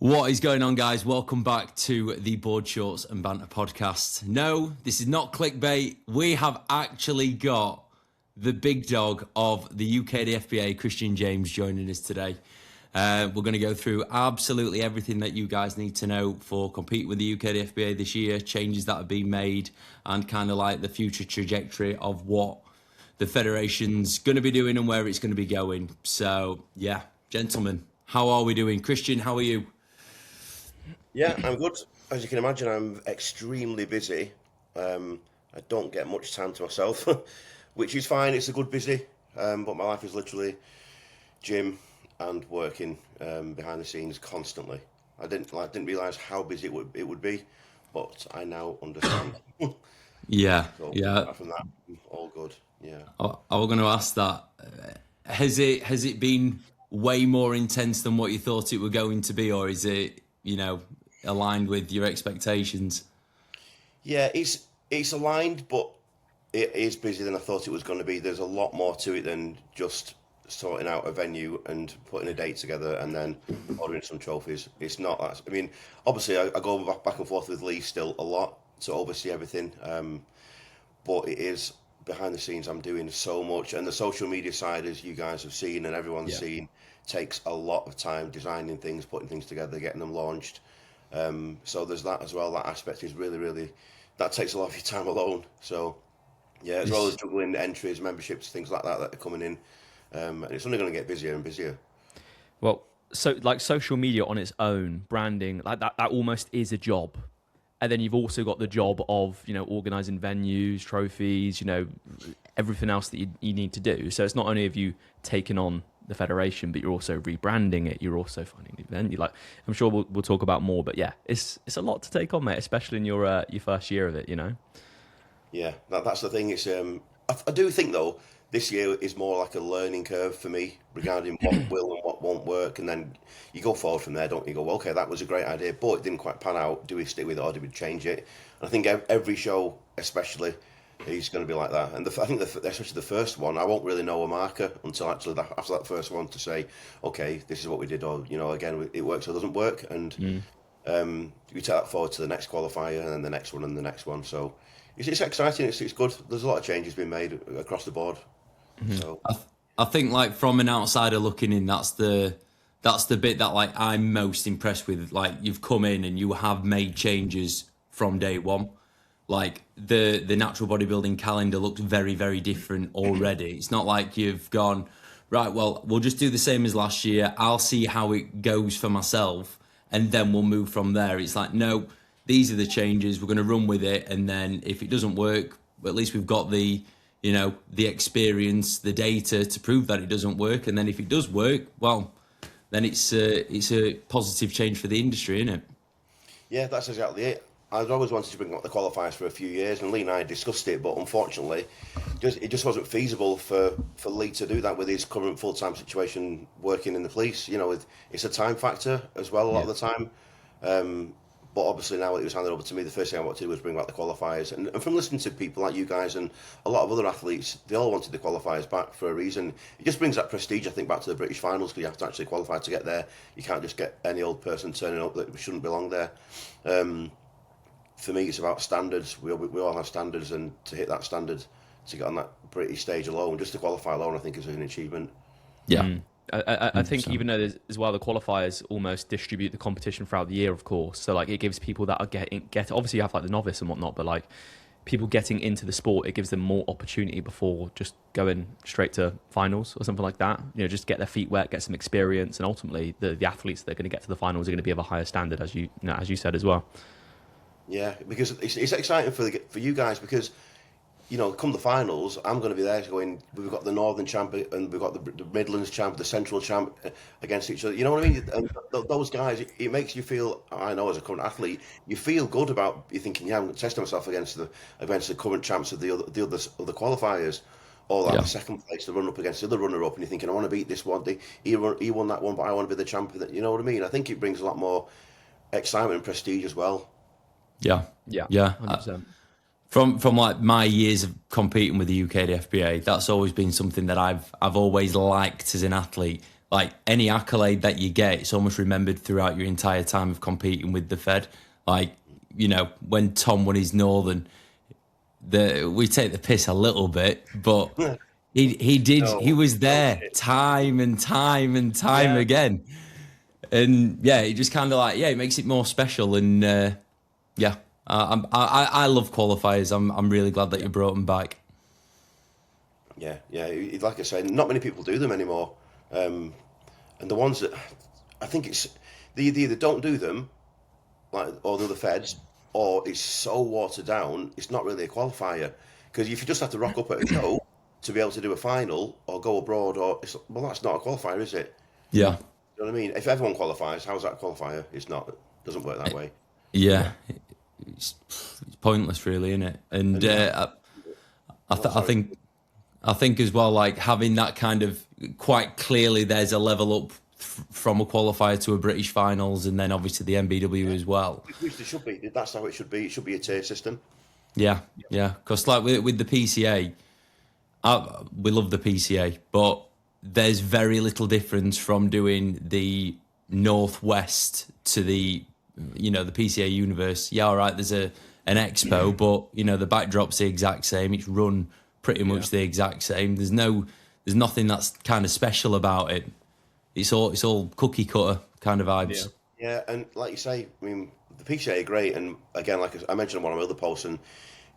What is going on, guys? Welcome back to the Board Shorts and Banter podcast. No, this is not clickbait. We have actually got the big dog of the UKDFBA Christian James joining us today. We're going to go through absolutely everything that you guys need to know for competing with the UKDFBA this year, changes that have been made, and kind of like the future trajectory of what the Federation's going to be doing and where it's going to be going. So, yeah, gentlemen, how are we doing? Christian, how are you? Yeah, I'm good. As you can imagine, I'm extremely busy. I don't get much time to myself, which is fine. It's a good busy, but my life is literally gym and working behind the scenes constantly. I didn't realise how busy it would be, but I now understand. Yeah, So yeah. apart from that, all good. Yeah. I was going to ask that. Has it been way more intense than what you thought it were going to be, or is it, aligned with your expectations? Yeah, it's aligned, but it is busier than I thought it was going to be. There's a lot more to it than just sorting out a venue and putting a date together and then ordering some trophies. It's not that. I mean, obviously, I go back and forth with Lee still a lot to oversee everything, but it is behind the scenes. I'm doing so much, and the social media side, as you guys have seen and everyone's seen, takes a lot of time designing things, putting things together, getting them launched. So there's that as well. That aspect is really, that takes a lot of your time alone. So yeah, as well as juggling entries, memberships, things like that are coming in. And it's only going to get busier and busier. Well, so like social media on its own, branding, like that almost is a job. And then you've also got the job of, organising venues, trophies, everything else that you need to do. So it's not only have you taken on the Federation, but you're also rebranding it. You're also finding the venue. Like, I'm sure we'll talk about more, but yeah, it's a lot to take on, mate, especially in your first year of it, Yeah, that's the thing. It's I do think though this year is more like a learning curve for me regarding what will and what won't work, and then you go forward from there, don't you? You go, well, okay, that was a great idea, but it didn't quite pan out. Do we stick with it or do we change it? And I think every show, especially, is going to be like that. And I think especially the first one, I won't really know a marker until actually after that first one to say, okay, this is what we did, or again, it works or doesn't work, and we take that forward to the next qualifier and then the next one and the next one. So it's exciting. It's good. There's a lot of changes being made across the board. Mm-hmm. So I think, like, from an outsider looking in, that's the bit that, like, I'm most impressed with. Like, you've come in and you have made changes from day one. Like, the natural bodybuilding calendar looks very, very different already. It's not like you've gone, right, well, we'll just do the same as last year. I'll see how it goes for myself, and then we'll move from there. It's like, no, these are the changes. We're going to run with it, and then if it doesn't work, at least we've got the experience, the data to prove that it doesn't work. And then if it does work, well, then it's a positive change for the industry, isn't it? Yeah, that's exactly it. I'd always wanted to bring up the qualifiers for a few years, and Lee and I discussed it, but unfortunately, it just wasn't feasible for Lee to do that with his current full-time situation working in the police. It's a time factor as well a lot of the time. But obviously now that it was handed over to me, the first thing I wanted to do was bring back the qualifiers. And from listening to people like you guys and a lot of other athletes, they all wanted the qualifiers back for a reason. It just brings that prestige, I think, back to the British finals, because you have to actually qualify to get there. You can't just get any old person turning up that shouldn't belong there. For me, it's about standards. We all have standards, and to hit that standard, to get on that British stage alone, just to qualify alone, I think is an achievement. Yeah. I think even though there's, as well, the qualifiers almost distribute the competition throughout the year, of course. So like it gives people that are get obviously you have like the novice and whatnot, but like people getting into the sport, it gives them more opportunity before just going straight to finals or something like that. Just get their feet wet, get some experience, and ultimately the athletes that are going to get to the finals are going to be of a higher standard, as you said as well. Yeah, because it's exciting for you guys, because come the finals, I'm going to be there going, we've got the Northern champ and we've got the Midlands champ, the Central champ against each other. You know what I mean? And those guys, it makes you feel, I know as a current athlete, you feel good about, you're thinking, yeah, I'm going to test myself against the current champs of the other qualifiers, or the second place, the run up against the other runner up, and you're thinking, I want to beat this one. He won that one, but I want to be the champ. You know what I mean? I think it brings a lot more excitement and prestige as well. Yeah. 100%. From like my years of competing with the UKDFBA, that's always been something that I've always liked as an athlete. like any accolade that you get, it's almost remembered throughout your entire time of competing with the Fed. Like, you know, when Tom won his Northern, we take the piss a little bit, but he was there time and time and time again. And yeah, it just kind of like, it makes it more special. And I love qualifiers. I'm really glad that you brought them back. Yeah, like I say, not many people do them anymore. And the ones that I think they either don't do them, like all the other Feds, or it's so watered down, it's not really a qualifier. Because if you just have to rock up at a show to be able to do a final or go abroad, that's not a qualifier, is it? Yeah. You know what I mean? If everyone qualifies, how's that a qualifier? It's not. It doesn't work that way. Yeah. It's pointless, really, isn't it? And I think as well, like having that kind of quite clearly, there's a level up from a qualifier to a British finals, and then obviously the MBW as well. Which there should be. That's how it should be. It should be a tier system. Yeah. Because like with the PCA, we love the PCA, but there's very little difference from doing the Northwest to the PCA universe. Yeah, all right, there's an expo, but the backdrop's the exact same. It's run pretty much the exact same. There's nothing that's kind of special about it. It's all cookie cutter kind of vibes. Yeah, and like you say, I mean, the PCA are great, and again, like I mentioned on one of my other posts, and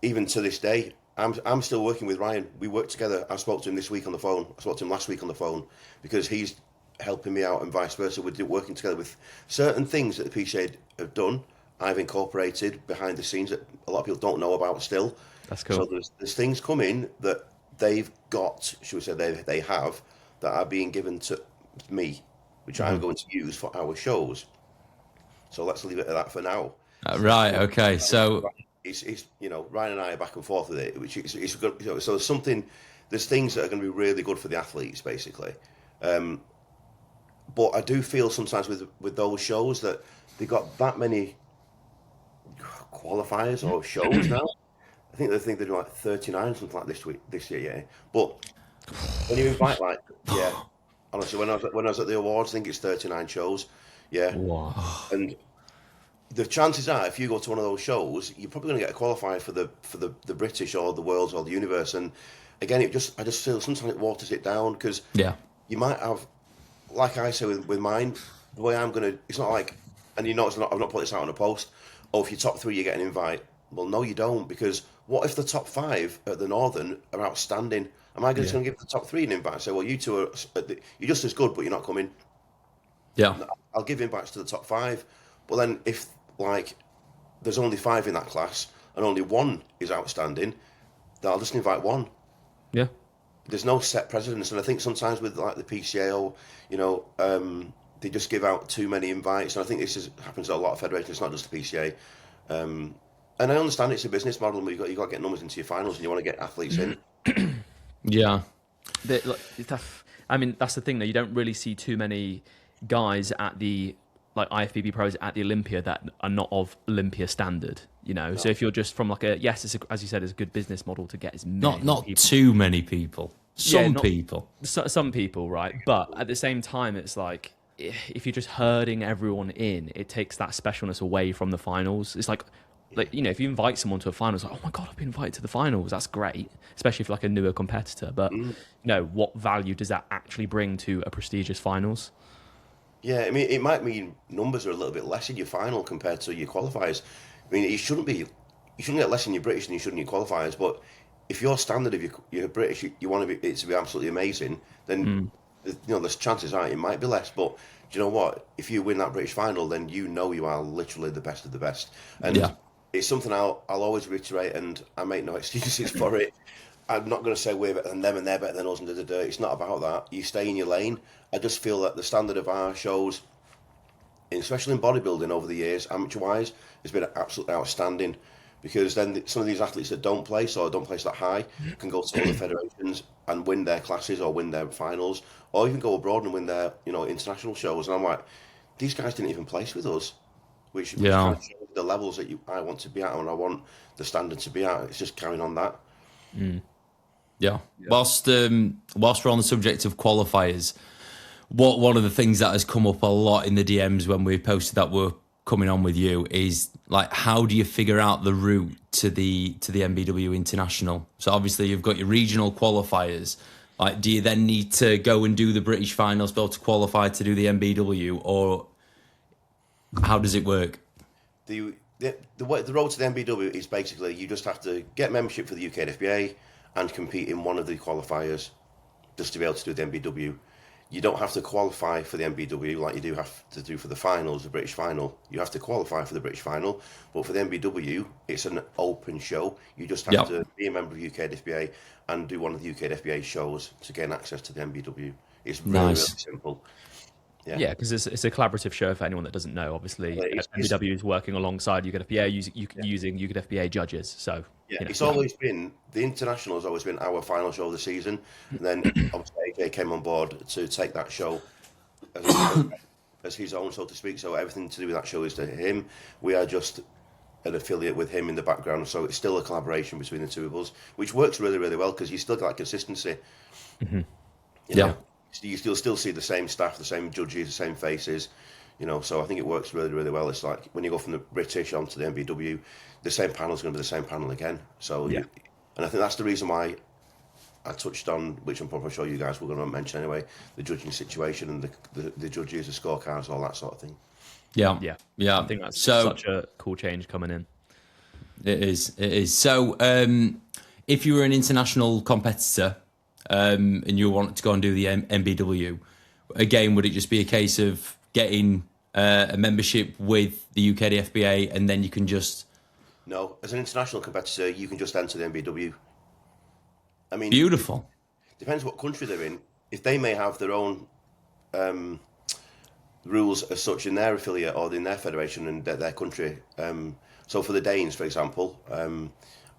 even to this day, I'm still working with Ryan. We work together. I spoke to him this week on the phone. I spoke to him last week on the phone because he's helping me out and vice versa. We're working together with certain things that the PCA have done. I've incorporated behind the scenes that a lot of people don't know about still. That's cool. So there's things coming that they've got, should we say they have, that are being given to me, which I'm going to use for our shows. So let's leave it at that for now. Right. Okay. So it's Ryan and I are back and forth with it, which is good. So there's things that are going to be really good for the athletes, basically. But I do feel sometimes with those shows that they've got that many qualifiers or shows now. I think they're doing like 39 something like this year. Yeah. But when you invite honestly, when I was at the awards, I think it's 39 shows. Yeah. Wow. And the chances are, if you go to one of those shows, you're probably going to get a qualifier for the British or the Worlds or the Universe. And again, I just feel sometimes it waters it down because you might have, like I say with mine, the way I'm going to, it's not like, and I've not put this out on a post, if you're top 3, you get an invite. Well, no, you don't, because what if the top 5 at the Northern are outstanding? Am I just going to give the top 3 an invite and say, well, you two are, you're just as good, but you're not coming? Yeah. I'll give invites to the top 5. But then if, like, there's only 5 in that class and only 1 is outstanding, then I'll just invite 1. Yeah. There's no set precedence. And I think sometimes with, like, the PCA, they just give out too many invites. And I think this happens at a lot of federations. It's not just the PCA. And I understand it's a business model, but you've got to get numbers into your finals and you want to get athletes in. Yeah. I mean, that's the thing, though. You don't really see too many guys at the IFBB pros at the Olympia that are not of Olympia standard, No. So if you're just from as you said, it's a good business model to get as many not people. Too many people. Some people, right? But at the same time, it's like if you're just herding everyone in, it takes that specialness away from the finals. It's like if you invite someone to a final, it's like, oh my God, I've been invited to the finals. That's great, especially if like a newer competitor. But what value does that actually bring to a prestigious finals? Yeah, I mean, it might mean numbers are a little bit less in your final compared to your qualifiers. I mean, you shouldn't get less in your British than you should in your qualifiers. But if your standard of your British, you want it to be absolutely amazing, then there's chances are it might be less. But do you know what? If you win that British final, then you are literally the best of the best. And it's something I'll always reiterate, and I make no excuses for it. I'm not going to say we're better than them and they're better than us and It's not about that. You stay in your lane. I just feel that the standard of our shows, especially in bodybuilding over the years, amateur-wise, has been absolutely outstanding. Because then some of these athletes that don't place that high can go to other federations and win their classes or win their finals, or even go abroad and win their international shows. And I'm like, these guys didn't even place with us, which kind of shows the levels that I want to be at and I want the standard to be at. It's just carrying on that. Yeah. Whilst we're on the subject of qualifiers, one of the things that has come up a lot in the DMs when we posted that we're coming on with you is like, how do you figure out the route to the MBW International? So obviously you've got your regional qualifiers. Like, do you then need to go and do the British finals, be able to qualify to do the MBW, or how does it work? The road to the MBW is basically you just have to get membership for the UKDFBA and compete in one of the qualifiers just to be able to do the MBW. You don't have to qualify for the MBW like you do have to do for the finals, the British final. You have to qualify for the British final, but for the MBW, it's an open show. You just have to be a member of UKDFBA and do one of the UKDFBA shows to gain access to the MBW. It's really, really simple. Yeah, because it's a collaborative show for anyone that doesn't know. Obviously, MBW is working alongside UKDFBA using UKDFBA judges. So it's always been the international has always been our final show of the season, and then obviously AJ came on board to take that show as his own, so to speak. So everything to do with that show is to him. We are just an affiliate with him in the background, so it's still a collaboration between the two of us, which works really, really well because you still got consistency. Mm-hmm. You know? You still see the same staff, the same judges, the same faces, so I think it works really, really well. It's like when you go from the British onto the MBW, the same panel is going to be the same panel again. So, and I think that's the reason why I touched on, which I'm probably sure you guys were going to mention anyway, the judging situation and the judges, the scorecards, all that sort of thing. Yeah. I think that's such a cool change coming in. It is. So, if you were an international competitor, and you want to go and do the MBW, again, would it just be a case of getting a membership with the UKDFBA and then you can just... No, as an international competitor, you can just enter the MBW. I mean... Beautiful. Depends what country they're in. If they may have their own rules as such in their affiliate or in their federation and their country. So for the Danes, for example...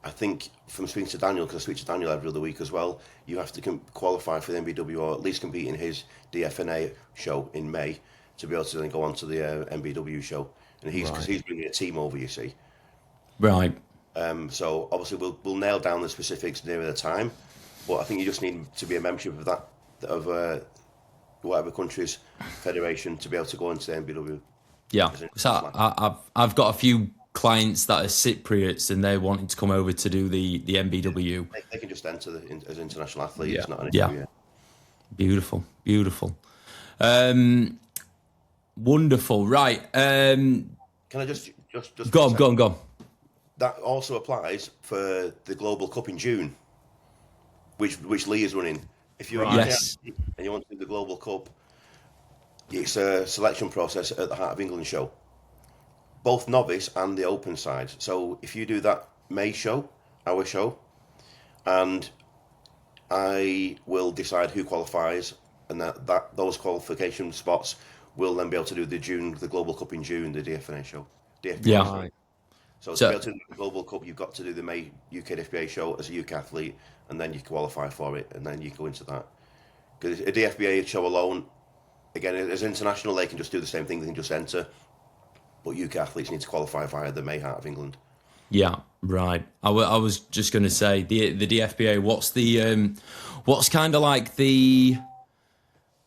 I think from speaking to Daniel, because I speak to Daniel every other week as well, you have to qualify for the MBW or at least compete in his DFNA show in May to be able to then go on to the MBW show. And because he's bringing a team over, you see. Right. So obviously we'll nail down the specifics nearer the time, but I think you just need to be a membership of whatever country's federation to be able to go into the MBW. Yeah. So I've got a few clients that are Cypriots and they're wanting to come over to do the MBW. They can just enter as international athletes. Yeah. It's not an issue. Yeah. Beautiful. Wonderful. Right. Can I just go on. That also applies for the Global Cup in June, which Lee is running. If you're and you want to do the Global Cup, it's a selection process at the Heart of England show. Both novice and the open side. So if you do that May show, our show, and I will decide who qualifies, and that those qualification spots will then be able to do the Global Cup in June, the DFNA show. Yeah. So to be able to do the Global Cup, you've got to do the May UKDFBA show as a UK athlete, and then you qualify for it, and then you go into that. Because a DFBA show alone, again, as international, they can just do the same thing. They can just enter. But UK athletes need to qualify via the May Heart of England. Yeah, right. I was just going to say the DFBA. What's kind of like the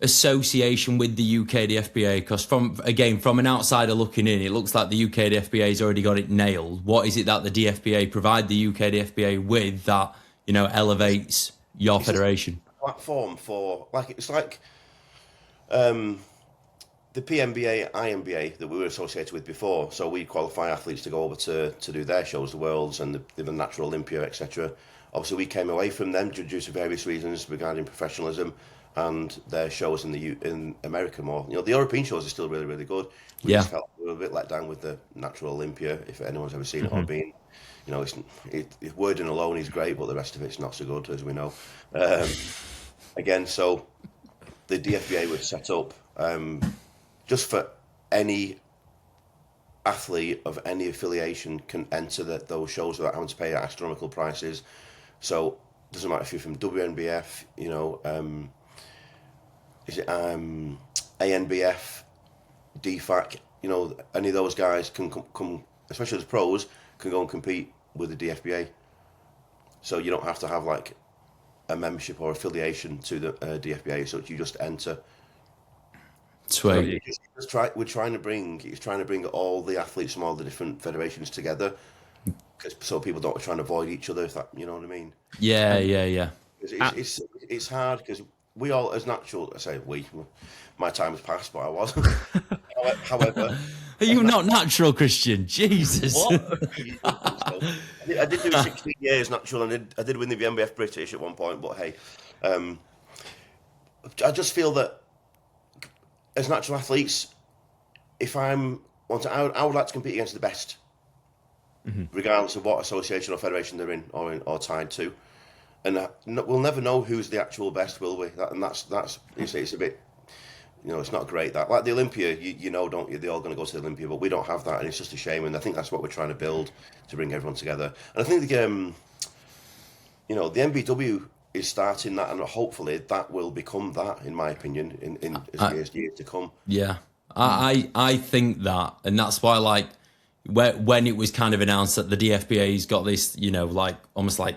association with the UKDFBA? Because from an outsider looking in, it looks like the UKDFBA's already got it nailed. What is it that the DFBA provide the UKDFBA with that elevates your federation? A platform for the PMBA, IMBA that we were associated with before. So we qualify athletes to go over to do their shows, the Worlds and the Natural Olympia, etc. Obviously, we came away from them due to various reasons regarding professionalism and their shows in America more. The European shows are still really, really good. We just felt we were a bit let down with the Natural Olympia, if anyone's ever seen it or been. Wording alone is great, but the rest of it's not so good, as we know. Again, so the DFBA was set up just for any athlete of any affiliation can enter those shows without having to pay astronomical prices. So it doesn't matter if you're from WNBF, is it ANBF, DFAC, any of those guys can come, especially as pros, can go and compete with the DFBA. So you don't have to have like a membership or affiliation to the DFBA, so you just enter Sweet. We're trying to bring all the athletes from all the different federations together, so people don't try and avoid each other. If that, you know what I mean? Yeah, yeah, yeah. It's hard because we all, as natural, I say we, my time has passed, but I was. However, Are you not natural, Christian? Jesus. What? I did do 16 years natural, and I did win the MBF British at one point. But hey, I just feel that as natural athletes, if I would like to compete against the best, regardless of what association or federation they're in or tied to. And we'll never know who's the actual best, will we? It's a bit, it's not great. That, like the Olympia, you know, don't you? They're all going to go to the Olympia, but we don't have that, and it's just a shame. And I think that's what we're trying to build to bring everyone together. And I think the MBW is starting that, and hopefully that will become that, in my opinion, in years to come. Yeah, I think that, and that's why, like, when it was kind of announced that the DFBA's got this, like almost like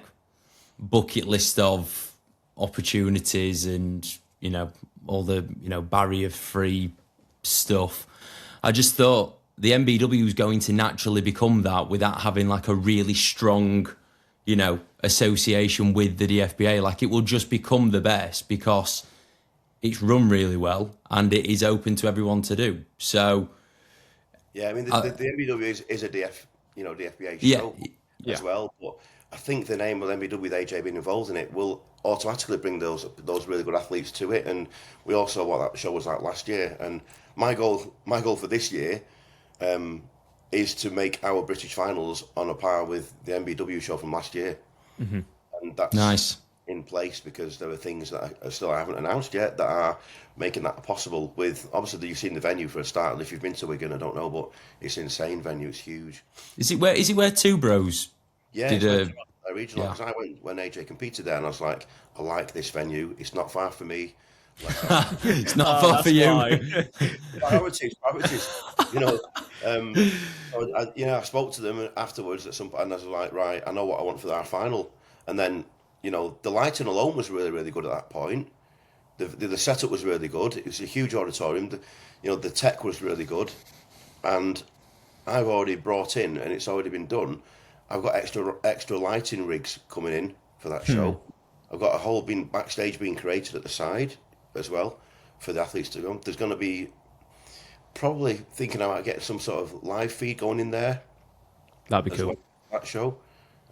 bucket list of opportunities and all the barrier free stuff, I just thought the MBW was going to naturally become that without having like a really strong association with the DFBA. Like, it will just become the best because it's run really well and it is open to everyone to do. So yeah, I mean the MBW is a DFBA show as well, but I think the name of MBW with AJ being involved in it will automatically bring those really good athletes to it. And we also what that show was like last year. And my goal for this year is to make our British finals on a par with the MBW show from last year. Mm-hmm. And that's nice in place because there are things that I haven't announced yet that are making that possible. With obviously you've seen the venue for a start, and if you've been to Wigan, I don't know, but it's an insane venue. It's huge. Is it where Two Bros? Yeah, it's a regional. Because I went when AJ competed there, and I was like, I like this venue. It's not far for me. It's not far for you. Priorities. I spoke to them afterwards at some point, and I was like, right, I know what I want for our final. And then, the lighting alone was really, really good at that point. The setup was really good. It was a huge auditorium. The tech was really good, and I've already brought in, and it's already been done. I've got extra lighting rigs coming in for that show. I've got a whole backstage being created at the side as well for the athletes to go. There's going to be probably thinking about getting some sort of live feed going in there. That'd be cool. Well, that show.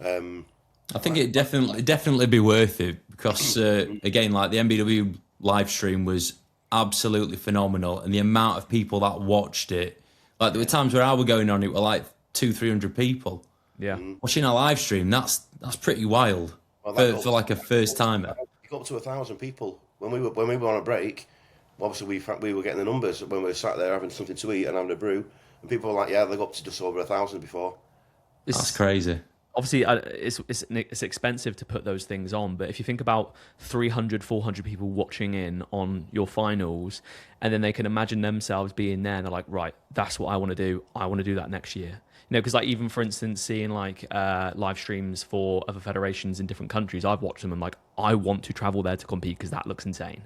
I think it'd definitely be worth it because again, like the MBW live stream was absolutely phenomenal, and the amount of people that watched it, like there were times where I were going on, it were like 200-300 people. Yeah, watching a live stream, that's pretty wild for like a first timer. We got up to 1,000 people when we were on a break. Obviously, we were getting the numbers when we were sat there having something to eat and having a brew, and people were like, "Yeah, they got up to just over 1,000 before." That's crazy. Obviously, it's expensive to put those things on, but if you think about 300, 400 people watching in on your finals, and then they can imagine themselves being there, and they're like, right, that's what I want to do. I want to do that next year. Because like even for instance, seeing like live streams for other federations in different countries, I've watched them and like I want to travel there to compete because that looks insane.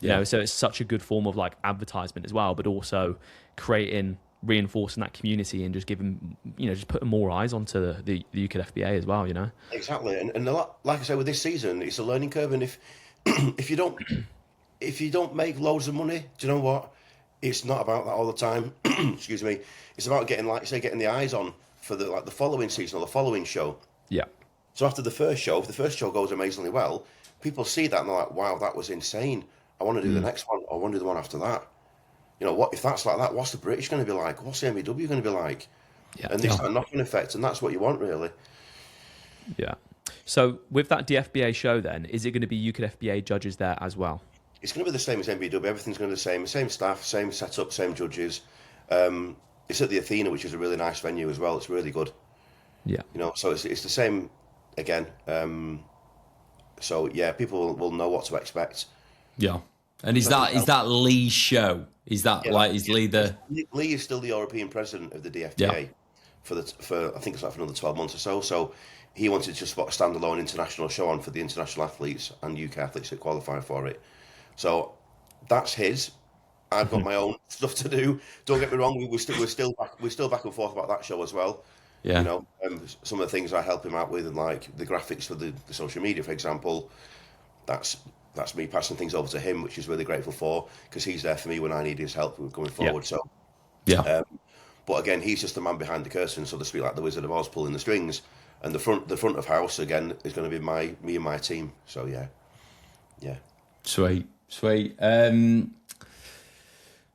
So it's such a good form of like advertisement as well, but also reinforcing that community and just giving, just putting more eyes onto the UKDFBA as well, Exactly, and like I said, with this season, it's a learning curve, and if you don't make loads of money, do you know what? It's not about that all the time. Excuse me. It's about getting, like you say, getting the eyes on for the following season or the following show. Yeah. So after the first show, if the first show goes amazingly well, people see that and they're like, "Wow, that was insane. I want to do the next one. I want to do the one after that." What if that's like that? What's the British going to be like? What's the MBW going to be like? Yeah. And it's that knock-on effect, and that's what you want, really. Yeah. So with that DFBA show, then, is it going to be UKDFBA judges there as well? It's going to be the same as MBW. Everything's going to be the same staff, same setup, same judges. It's at the Athena, which is a really nice venue as well. It's really good. Yeah. So it's the same again. So yeah, people will know what to expect. Yeah. And is that Lee's show? Is that is Lee the... Lee is still the European president of the DFBA for I think it's like for another 12 months or so. So he wanted to just put a standalone international show on for the international athletes and UK athletes that qualify for it. So that's his. I've got my own stuff to do. Don't get me wrong, we're still back and forth about that show as well. Yeah. You know, some of the things I help him out with, and like the graphics for the social media, for example, that's me passing things over to him, which is really grateful for, because he's there for me when I need his help going forward. So, but again, he's just the man behind the curtain, so to speak, like the Wizard of Oz pulling the strings. And the front of house again is going to be me and my team. So yeah. Sweet.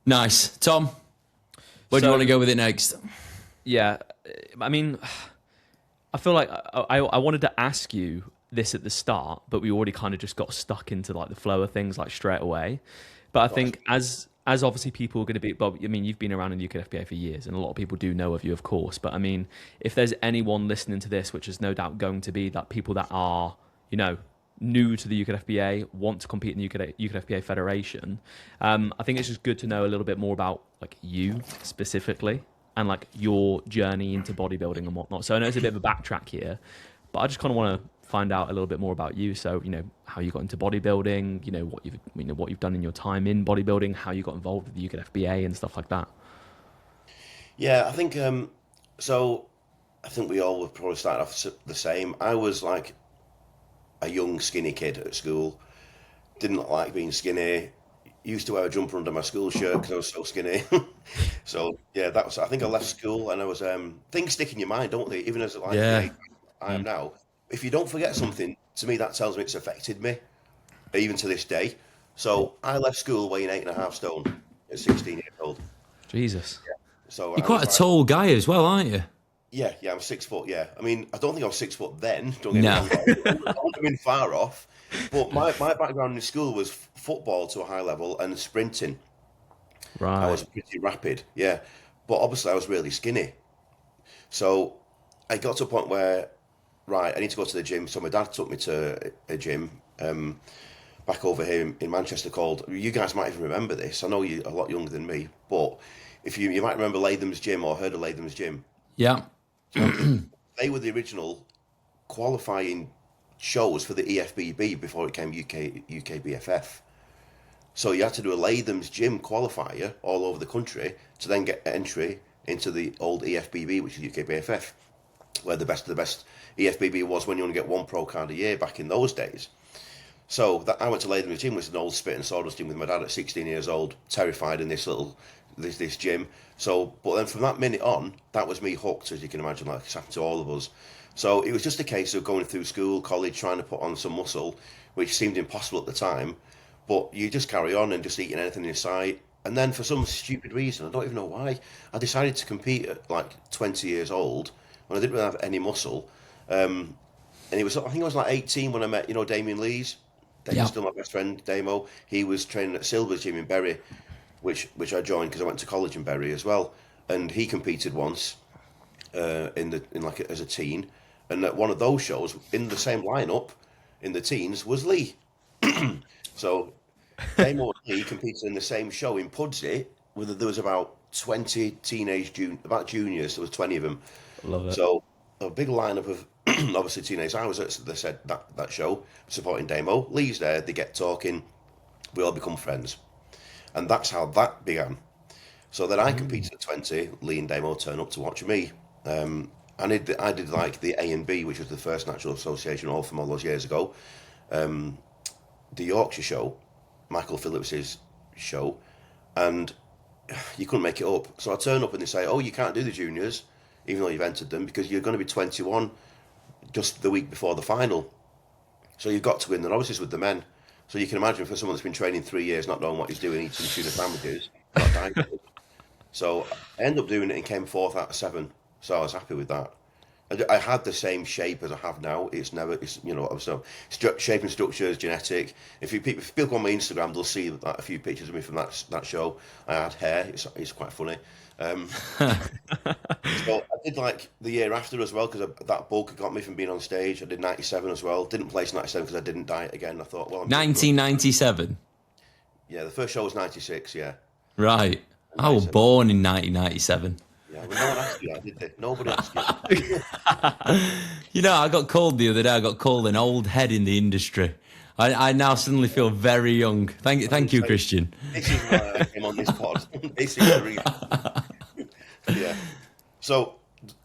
Nice, Tom. Where do you want to go with it next? Yeah, I mean, I feel like I wanted to ask you this at the start, but we already kind of just got stuck into like the flow of things like straight away. But I think as obviously people are going to be, Bob, I mean, you've been around in the UKDFBA for years, and a lot of people do know of you, of course. But I mean, if there's anyone listening to this, which is no doubt going to be that people that are, you know, new to the UKDFBA, want to compete in the UKDFBA Federation, I think it's just good to know a little bit more about like you specifically and like your journey into bodybuilding and whatnot. So I know it's a bit of a backtrack here, but I just kind of want to find out a little bit more about you. So, you know, how you got into bodybuilding, what you've done in your time in bodybuilding, how you got involved with the UKDFBA and stuff like that. Yeah, I think so. I think we all would probably start off the same. I was like a young skinny kid at school. Didn't like being skinny. Used to wear a jumper under my school shirt because I was so skinny. So yeah, that was. I think I left school and I was. Things stick in your mind, don't they? Even as like the age I am now. If you don't forget something, to me that tells me it's affected me, even to this day. So I left school weighing 8.5 stone at 16 years old. Jesus. Yeah. So you're quite a tall guy as well, aren't you? Yeah, I'm 6 foot. Yeah, I mean, I don't think I was 6 foot then. Don't get me wrong. I wouldn't have been far off. But my background in school was football to a high level and sprinting. Right. I was pretty rapid. Yeah, but obviously I was really skinny. So I got to a point where, right, I need to go to the gym. So my dad took me to a gym back over here in Manchester called. You guys might even remember this. I know you're a lot younger than me, but if you might remember Latham's Gym or heard of Latham's Gym. Yeah. They were the original qualifying shows for the EFBB before it became UKBFF. So you had to do a Latham's Gym qualifier all over the country to then get entry into the old EFBB, which is UKBFF, where the best of the best EFBB was when you only get one pro card a year back in those days. So I went to Latham's Gym, which is an old spit and sawdust gym with my dad at 16 years old, terrified in this gym. So, but then from that minute on, that was me hooked, as you can imagine, like it's happened to all of us. So it was just a case of going through school, college, trying to put on some muscle, which seemed impossible at the time. But you just carry on and just eating anything in sight. And then for some stupid reason, I don't even know why, I decided to compete at like 20 years old when I didn't really have any muscle. And it was, I think I was like 18 when I met, Damien Lees. He's still my best friend, Damo. He was training at Silver's Gym in Bury, which I joined because I went to college in Bury as well. And he competed once as a teen. And at one of those shows, in the same lineup in the teens, was Lee. So Damo and Lee competed in the same show in Pudsey, where there was about 20 about juniors. There was 20 of them. Love it. So a big lineup of obviously teenagers. I was at that show supporting Damo. Lee's there. They get talking. We all become friends, and that's how that began. So then I competed at 20. Lee and Damo turn up to watch me. And I did like the A and B, which was the first Natural Association, all from all those years ago. The Yorkshire show, Michael Phillips's show, and you couldn't make it up. So I turn up and they say, "Oh, you can't do the juniors, even though you've entered them, because you're going to be 21 just the week before the final. So you've got to win the novices with the men." So you can imagine for someone that's been training 3 years, not knowing what he's doing, eating tuna sandwiches, not dying. So I ended up doing it and came 4th out of 7. So I was happy with that. I had the same shape as I have now. So shape and structure is genetic. If people go on my Instagram, they'll see a few pictures of me from that show. I had hair. It's quite funny. So I did like the year after as well, because that bulk got me from being on stage. I did 97 as well. Didn't place 97 because I didn't diet again. I thought, well, 1997. Yeah, the first show was 96. Yeah. Right. I was born in 1997. Yeah, well, no one asked you that, did they? Nobody asked you. I got called the other day. I got called an old head in the industry. I now suddenly feel very young. Thank you, Christian. This is why I came on this pod. This is the reason. Yeah. So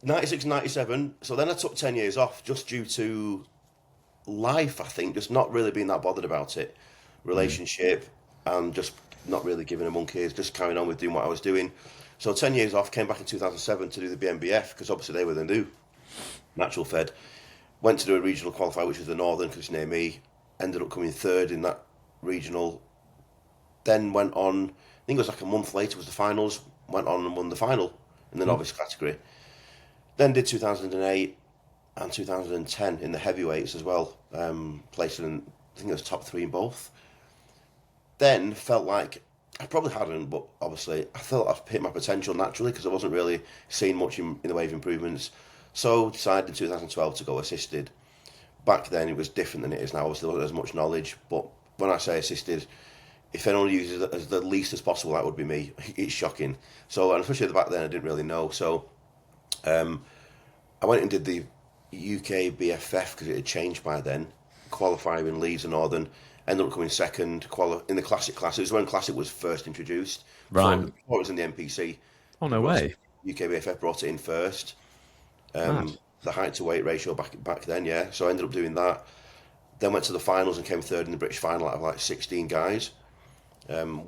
96, 97. So then I took 10 years off just due to life, I think, just not really being that bothered about it. Relationship and just not really giving a monkey's, just carrying on with doing what I was doing. So 10 years off, came back in 2007 to do the BNBF because obviously they were the new natural fed. Went to do a regional qualifier, which was the Northern, because it's near me. Ended up coming third in that regional. Then went on, I think it was like a month later was the finals, went on and won the final in the novice category. Then did 2008 and 2010 in the heavyweights as well, placing in, I think it was top 3 in both. Then felt like, I probably hadn't, but obviously I felt I've hit my potential naturally because I wasn't really seeing much in the way of improvements. So decided in 2012 to go assisted. Back then it was different than it is now. Obviously there wasn't as much knowledge, but when I say assisted, if anyone uses it as the least as possible, that would be me. It's shocking. So, and especially back then I didn't really know. So I went and did the UKBFF because it had changed by then, qualifying in Leeds and Northern. Ended up coming second in the classic class. It was when classic was first introduced. Right. Before it was in the NPC. Oh, no way. UKBFF brought it in first. The height to weight ratio back then, yeah. So I ended up doing that. Then went to the finals and came third in the British final out of like 16 guys.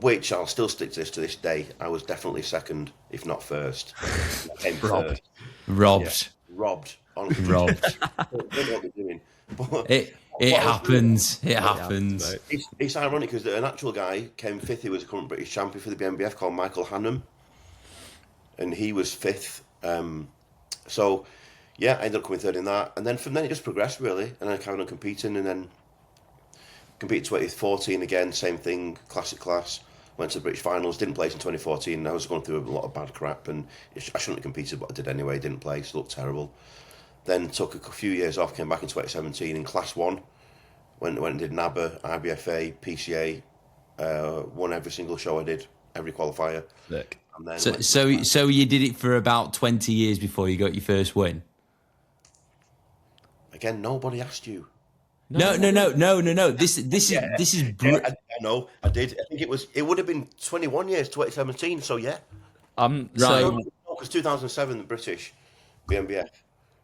Which I'll still stick to this day. I was definitely second, if not first. I came third. Robbed. Yeah, robbed. Honestly. Robbed. I don't know what they're doing. But It happens. It happens. It's ironic because an actual guy came fifth. He was a current British champion for the BNBF called Michael Hannum, and he was fifth. So, yeah, I ended up coming third in that, and then from then it just progressed really, and I carried on competing, and then competed 2014 again, same thing, classic class. Went to the British finals, didn't place in 2014. And I was going through a lot of bad crap, and I shouldn't have competed, but I did anyway. Didn't place, looked terrible. Then took a few years off, came back in 2017 in Class 1. Went and did NABA, IBFA, PCA, won every single show I did, every qualifier. Look. And then So you did it for about 20 years before you got your first win? Again, nobody asked you. No. This is I know, I did. I think it would have been 21 years, 2017, so yeah. Right. So, because 2007, the British BNBF.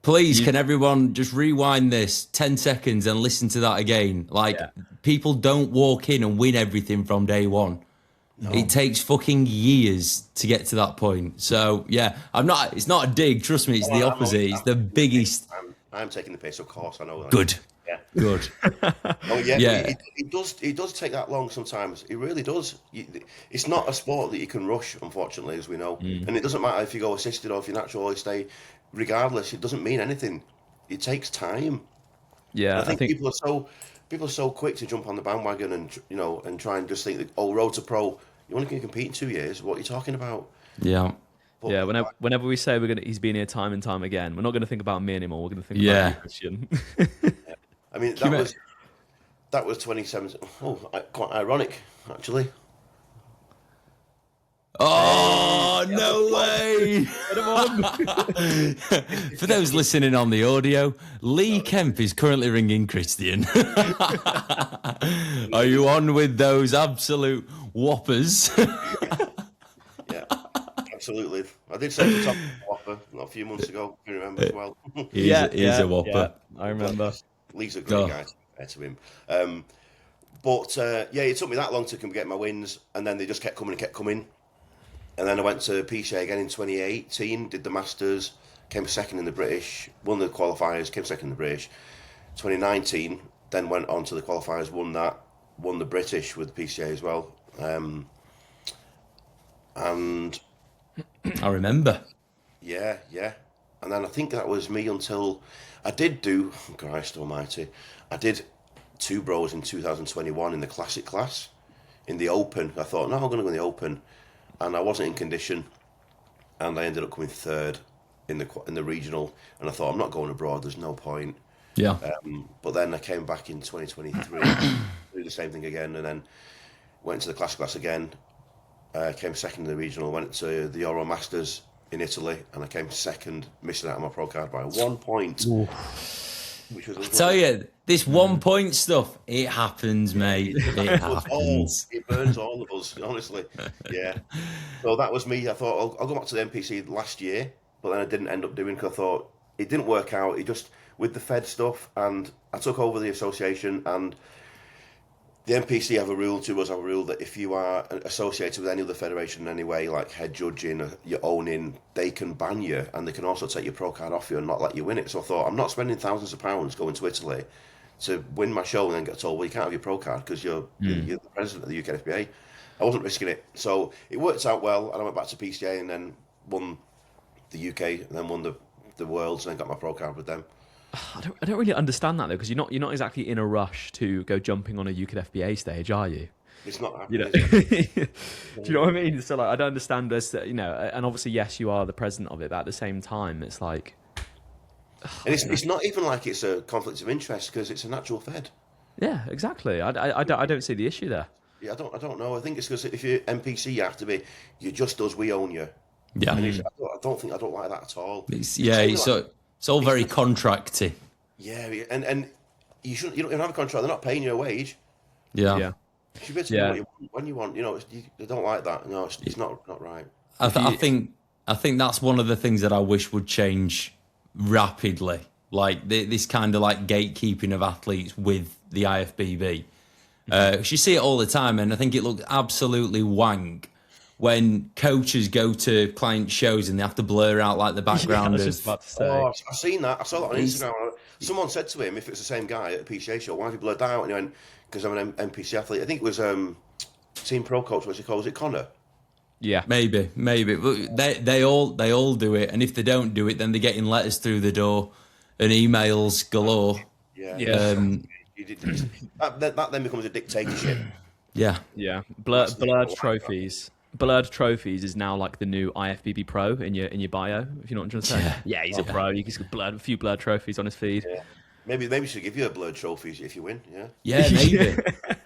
Please, can everyone just rewind this 10 seconds and listen to that again? People don't walk in and win everything from day one. No. It takes fucking years to get to that point. So, yeah, it's not a dig. Trust me, it's the opposite. It's the biggest. I'm taking the piss, of course. I know that. Good. Yeah. Good. Oh, yeah. Yeah. It does take that long sometimes. It really does. It's not a sport that you can rush, unfortunately, as we know. And it doesn't matter if you go assisted or if you naturally stay. Regardless, it doesn't mean anything. It takes time. Yeah, I think people are so quick to jump on the bandwagon and try and just think that, road to pro. You only can compete in 2 years. What are you talking about? Yeah. But, yeah. Whenever we say he's been here time and time again, we're not going to think about me anymore. We're going to think about you, Christian. I mean, that was 2017. Oh, quite ironic, actually. Oh, no way! For those listening on the audio, Lee Kemp is currently ringing Christian. Are you on with those absolute whoppers? Yeah, absolutely. I did say the top whopper a few months ago, if you remember as well. He's a whopper. Yeah, I remember. Lee's a great guy to him. But it took me that long to get my wins, and then they just kept coming. And then I went to PCA again in 2018, did the Masters, came second in the British, won the qualifiers, came second in the British. 2019, then went on to the qualifiers, won the British with the PCA as well. And I remember. Yeah. And then I think that was me until I did do, Christ almighty, I did 2 bros in 2021 in the classic class, in the Open. I thought, no, I'm going to go in the Open. And I wasn't in condition, and I ended up coming third in the regional. And I thought, I'm not going abroad. There's no point. Yeah. But then I came back in 2023, do the same thing again, and then went to the class again. Came second in the regional. Went to the Euro Masters in Italy, and I came second, missing out on my pro card by 1 point. Ooh. which was I tell you, this 1 point stuff, it happens, mate. It happens. It burns all of us, honestly. Yeah. So that was me. I thought I'll go back to the NPC last year, but then I didn't end up doing because I thought it didn't work out. It just with the Fed stuff, and I took over the association, and the NPC have a rule that if you are associated with any other federation in any way, like head judging, your owning, they can ban you, and they can also take your pro card off you and not let you win it. So I thought, I'm not spending thousands of pounds going to Italy to win my show and then get told, well, you can't have your pro card because you're the president of the UKDFBA. I wasn't risking it. So it worked out well, and I went back to PCA and then won the UK, and then won the Worlds, and then got my pro card with them. I don't really understand that though, because you're not exactly in a rush to go jumping on a UKDFBA stage, are you? It's not You happening. know, Is it? do you know what I mean? So like, I don't understand this. You know, and obviously, yes, you are the president of it, but at the same time, it's like, And it's not even like it's a conflict of interest because it's a natural Fed. yeah, exactly. I don't see the issue there. Yeah, I don't know. I think it's because if you're NPC, you have to be. You're just us. We own you. Yeah. And I don't like that at all. It's all very contracty. Yeah, and you shouldn't. You don't even have a contract. They're not paying you a wage. Yeah. Yeah. You should be able to do what you want when you want. You know, they don't like that. No, it's not right. I think that's one of the things that I wish would change rapidly. Like this kind of like gatekeeping of athletes with the IFBB. You see it all the time, and I think it looks absolutely wank when coaches go to client shows and they have to blur out like the background I was just about to say. Oh, I've seen that. I saw that on Instagram. Someone said to him, if it's the same guy at a PCA show, why have you blurred that out? And he went, because I'm an NPC athlete. I think it was team pro coach, what's he called? Is it Connor? Yeah. Maybe. But they all do it, and if they don't do it, then they're getting letters through the door and emails galore. Yeah. That then becomes a dictatorship. Yeah. Yeah. Blurred trophies. Blurred trophies is now like the new IFBB pro in your bio. If you know what I'm trying to say. Yeah, he's a pro. He's got a few blurred trophies on his feed. Yeah. Maybe we should give you a blurred trophies if you win. Yeah. Yeah,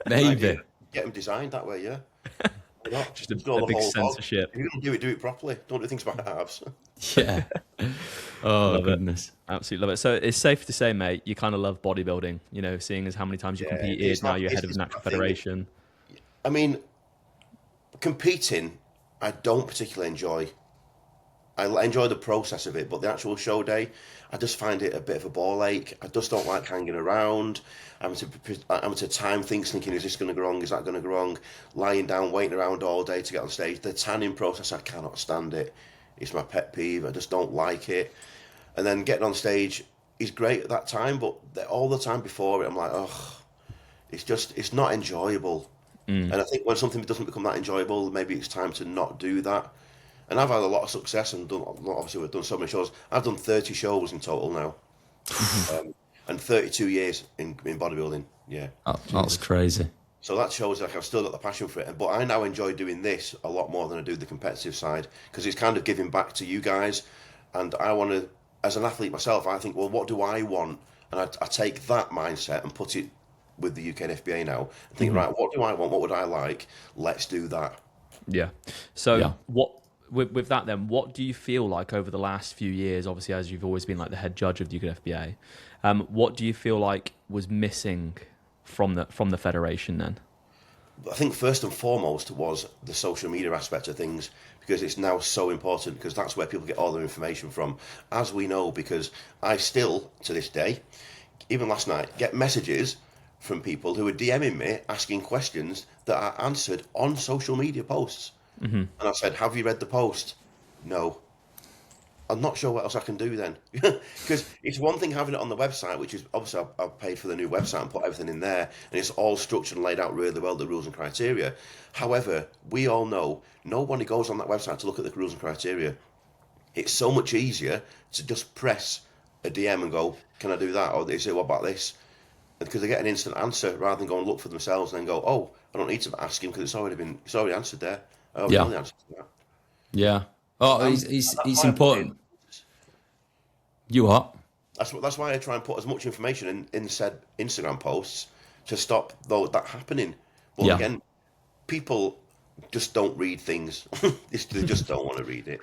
maybe. Get them designed that way. Yeah. Just a big censorship. If you're going to do it properly. Don't do things by halves. Yeah. Oh, Love goodness. Absolutely love it. So it's safe to say, mate, you kind of love bodybuilding, you know, seeing as how many times you competed, now you're head of the Natural Federation. I mean, competing, I don't particularly enjoy. I enjoy the process of it, but the actual show day, I just find it a bit of a ball ache. I just don't like hanging around. I'm to time things, thinking, is this going to go wrong? Is that going to go wrong? Lying down, waiting around all day to get on stage. The tanning process, I cannot stand it. It's my pet peeve. I just don't like it. And then getting on stage is great at that time, but all the time before it, I'm like, oh, it's not enjoyable. And I think when something doesn't become that enjoyable, maybe it's time to not do that. And I've had a lot of success and obviously we've done so many shows. I've done 30 shows in total now. And 32 years in bodybuilding. Yeah. That's crazy. So that shows like I've still got the passion for it. But I now enjoy doing this a lot more than I do the competitive side because it's kind of giving back to you guys. And I want to, as an athlete myself, I think, well, what do I want? And I take that mindset and put it with the UKDFBA now. And think, right, what do I want? What would I like? Let's do that. Yeah. So what with that then, what do you feel like over the last few years, obviously as you've always been like the head judge of the UKDFBA, what do you feel like was missing from the federation then? I think first and foremost was the social media aspect of things because it's now so important because that's where people get all their information from. As we know, because I still, to this day, even last night, get messages from people who are DMing me asking questions that are answered on social media posts. And I said, have you read the post? No. I'm not sure what else I can do then. Because it's one thing having it on the website, which is obviously I've paid for the new website and put everything in there, and it's all structured and laid out really well, the rules and criteria. However, we all know nobody goes on that website to look at the rules and criteria. It's so much easier to just press a DM and go, can I do that? Or they say, what about this? Because they get an instant answer rather than go and look for themselves and then go, oh, I don't need to ask him because it's already answered there. Oh, Yeah. The answer to that. Yeah. Oh, it's important. You what? That's why I try and put as much information in said Instagram posts to stop that happening. But again, people just don't read things. They just don't want to read it.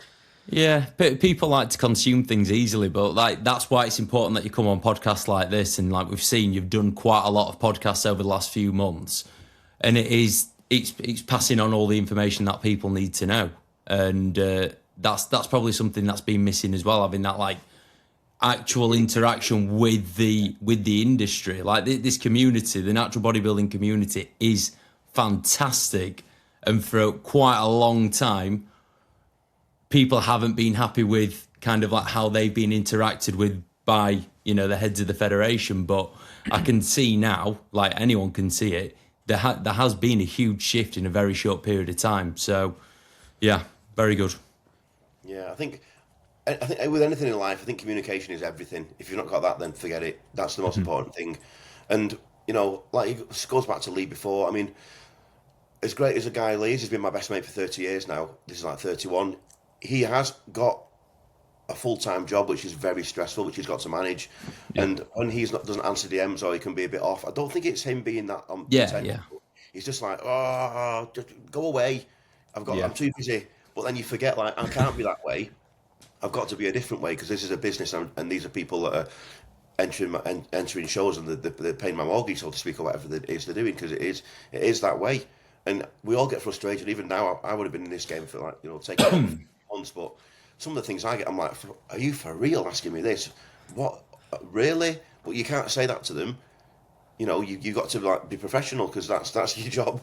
Yeah, people like to consume things easily, but like that's why it's important that you come on podcasts like this. And like we've seen, you've done quite a lot of podcasts over the last few months, and it's passing on all the information that people need to know, and that's probably something that's been missing as well, having that like actual interaction with the industry. Like this community, the natural bodybuilding community, is fantastic, and for quite a long time people haven't been happy with kind of like how they've been interacted with by, you know, the heads of the federation. But I can see now, like anyone can see it, there has been a huge shift in a very short period of time. So yeah, very good. Yeah, I think with anything in life, I think communication is everything. If you've not got that, then forget it. That's the most important thing. And you know, like it goes back to Lee before. I mean, as great as a guy Lee is, he's been my best mate for 30 years now. This is like 31. He has got a full-time job, which is very stressful, which he's got to manage. Yeah. And when doesn't answer DMs or he can be a bit off, I don't think it's him being that. Yeah. He's just like, oh, just go away. I'm too busy. But then you forget, like, I can't be that way. I've got to be a different way because this is a business and these are people that are entering shows and they're paying my mortgage, so to speak, or whatever it is they're doing, because it is that way. And we all get frustrated. Even now, I would have been in this game for like, you know, taking months, but some of the things I get, I'm like, are you for real asking me this? What, really? But you can't say that to them. You know, you got to like be professional because that's your job.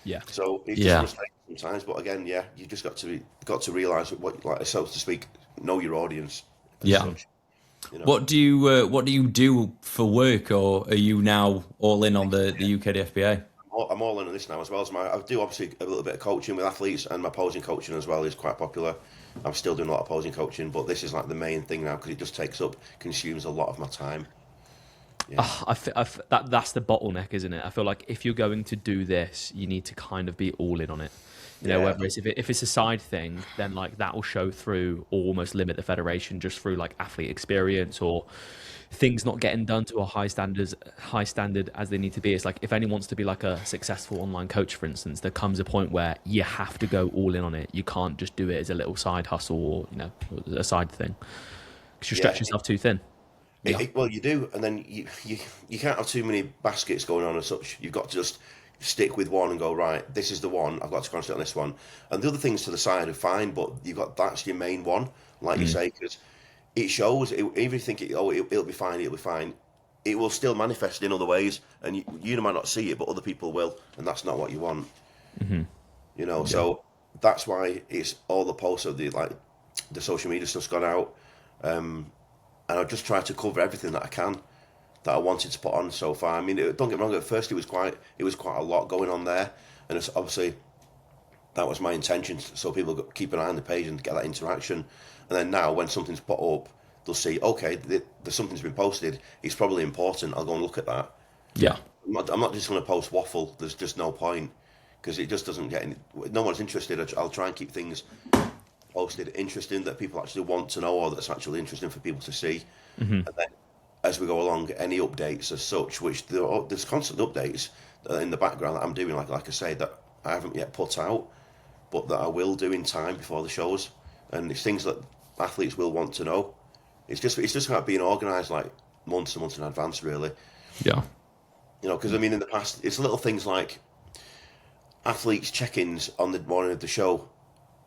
Yeah. So it's just frustrating sometimes, but again, yeah, you just got to realise what, like, so to speak, know your audience. Yeah. Such, you know? What do you do for work, or are you now all in on the UKDFBA? I'm all in on this now, as well as I do obviously a little bit of coaching with athletes, and my posing coaching as well is quite popular. I'm still doing a lot of posing coaching, but this is like the main thing now because it just consumes a lot of my time. Yeah. That's the bottleneck, isn't it? I feel like if you're going to do this, you need to kind of be all in on it. You know, whether if it's a side thing, then like that will show through or almost limit the federation just through like athlete experience or things not getting done to a high standard as they need to be. It's like if anyone wants to be like a successful online coach, for instance, there comes a point where you have to go all in on it. You can't just do it as a little side hustle or, you know, a side thing because you stretch yourself too thin. Well, you do, and then you can't have too many baskets going on as such. You've got to just stick with one and go, right, this is the one, I've got to concentrate on this one. And the other things to the side are fine, but that's your main one, like you say, because it shows, even if you think it'll be fine, it will still manifest in other ways, and you might not see it, but other people will, and that's not what you want. You know, so that's why it's all the posts of the social media stuff's gone out, and I've just tried to cover everything that I can that I wanted to put on so far. I mean, don't get me wrong. At first, it was quite a lot going on there, and it's obviously that was my intention, so people keep an eye on the page and get that interaction. And then now, when something's put up, they'll see, okay, something's been posted. It's probably important. I'll go and look at that. Yeah, I'm not just going to post waffle. There's just no point because it just doesn't get any. No one's interested. I'll try and keep things posted interesting that people actually want to know, or that's actually interesting for people to see. And then, as we go along, any updates as such, which there's constant updates in the background that I'm doing, like I say, that I haven't yet put out, but that I will do in time before the shows, and it's things that athletes will want to know. It's just about being organised, like months and months in advance, really. Yeah. You know, because I mean, in the past, it's little things like athletes' check-ins on the morning of the show.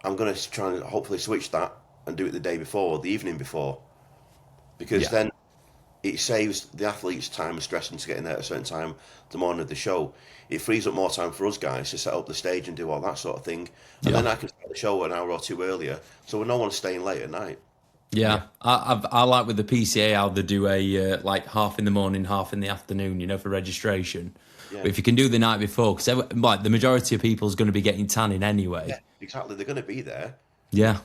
I'm going to try and hopefully switch that and do it the day before, or the evening before, because then it saves the athletes time and stressing to get in there at a certain time the morning of the show. It frees up more time for us guys to set up the stage and do all that sort of thing. And then I can start the show an hour or two earlier, so no one's staying late at night. Yeah. I like with the PCA how they do a like half in the morning, half in the afternoon, you know, for registration. Yeah. But if you can do the night before, because like the majority of people is going to be getting tanning anyway. Yeah, exactly. They're going to be there. Yeah.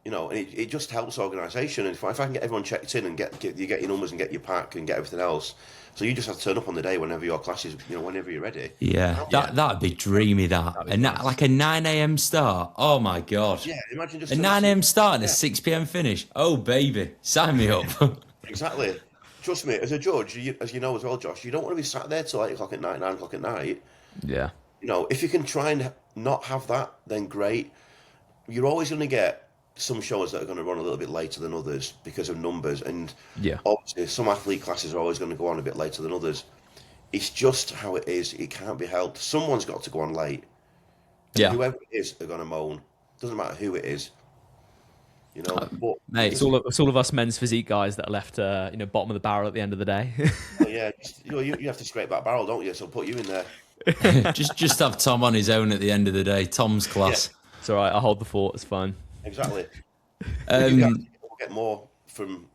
You know, and it just helps organisation. And if I can get everyone checked in and get your numbers and get your pack and get everything else, so you just have to turn up on the day whenever your class is, you know, whenever you're ready. Yeah, that'd be dreamy. And nice. Like a 9 a.m. start. Oh my god. Yeah, imagine just a 9 a.m. start and a 6 p.m. finish. Oh baby, sign me up. Exactly. Trust me, as a judge, as you know as well, Josh, you don't want to be sat there till 8 o'clock at night, 9 o'clock at night. Yeah. You know, if you can try and not have that, then great. You're always going to get some shows that are going to run a little bit later than others because of numbers, and Yeah. obviously some athlete classes are always going to go on a bit later than others. It's just how it is. It can't be helped. Someone's got to go on late. And Yeah. whoever it is are going to moan. Doesn't matter who it is. But Mate, It's all of us men's physique guys that are left, bottom of the barrel at the end of the day. yeah, you have to scrape that barrel, don't you? So put you in there. just have Tom on his own at the end of the day. Tom's class. It's all right. I'll hold the fort. It's fine. Exactly. Um, You get more from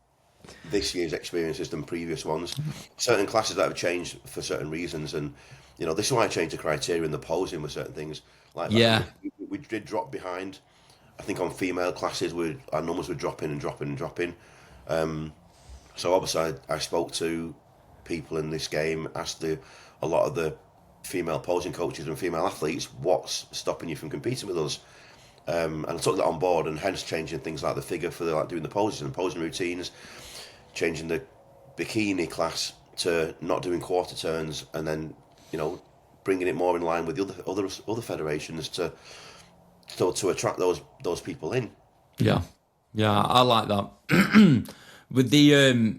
this year's experiences than previous ones. Certain classes that have changed for certain reasons, and this is why I changed the criteria in the posing with certain things. Like Yeah. we did drop behind. I think on female classes, our numbers were dropping and dropping and dropping. So obviously, I spoke to people in this game, asked a lot of the female posing coaches and female athletes, what's stopping you from competing with us? And I took that on board, and hence changing things like the figure for doing the poses and posing routines, changing the bikini class to not doing quarter turns, and then bringing it more in line with the other federations to attract those people in. Yeah, I like that. With the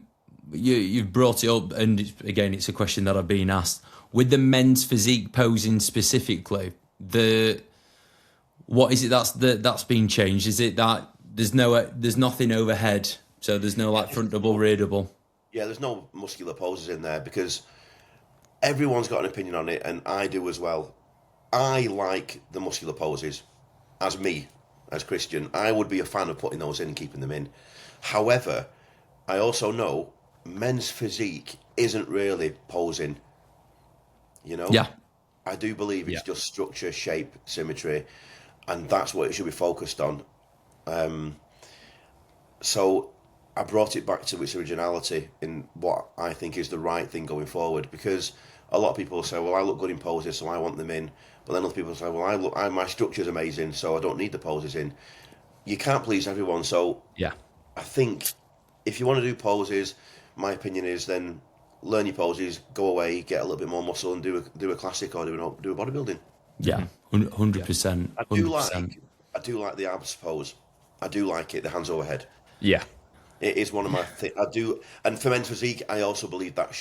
you've brought it up, and it's a question that I've been asked. With the men's physique posing specifically, what is it that's been changed? Is it that there's nothing overhead, so there's no like front double, rear double? Yeah, there's no muscular poses in there because everyone's got an opinion on it, and I do as well. I like the muscular poses. As Christian, I would be a fan of putting those in and keeping them in. However, I also know men's physique isn't really posing. Yeah. I do believe it's just structure, shape, symmetry, and that's what it should be focused on. So I brought it back to its originality in what I think is the right thing going forward, because a lot of people say, well, I look good in poses, so I want them in. But then other people say, well, my structure's amazing, so I don't need the poses in. You can't please everyone. So Yeah. I think if you want to do poses, my opinion is then learn your poses, go away, get a little bit more muscle, and do a classic or do a bodybuilding. Yeah, 100%. I do like the abs pose. I do like it, the hands overhead. Yeah. It is one of my things. I do, and for men's physique, I also believe that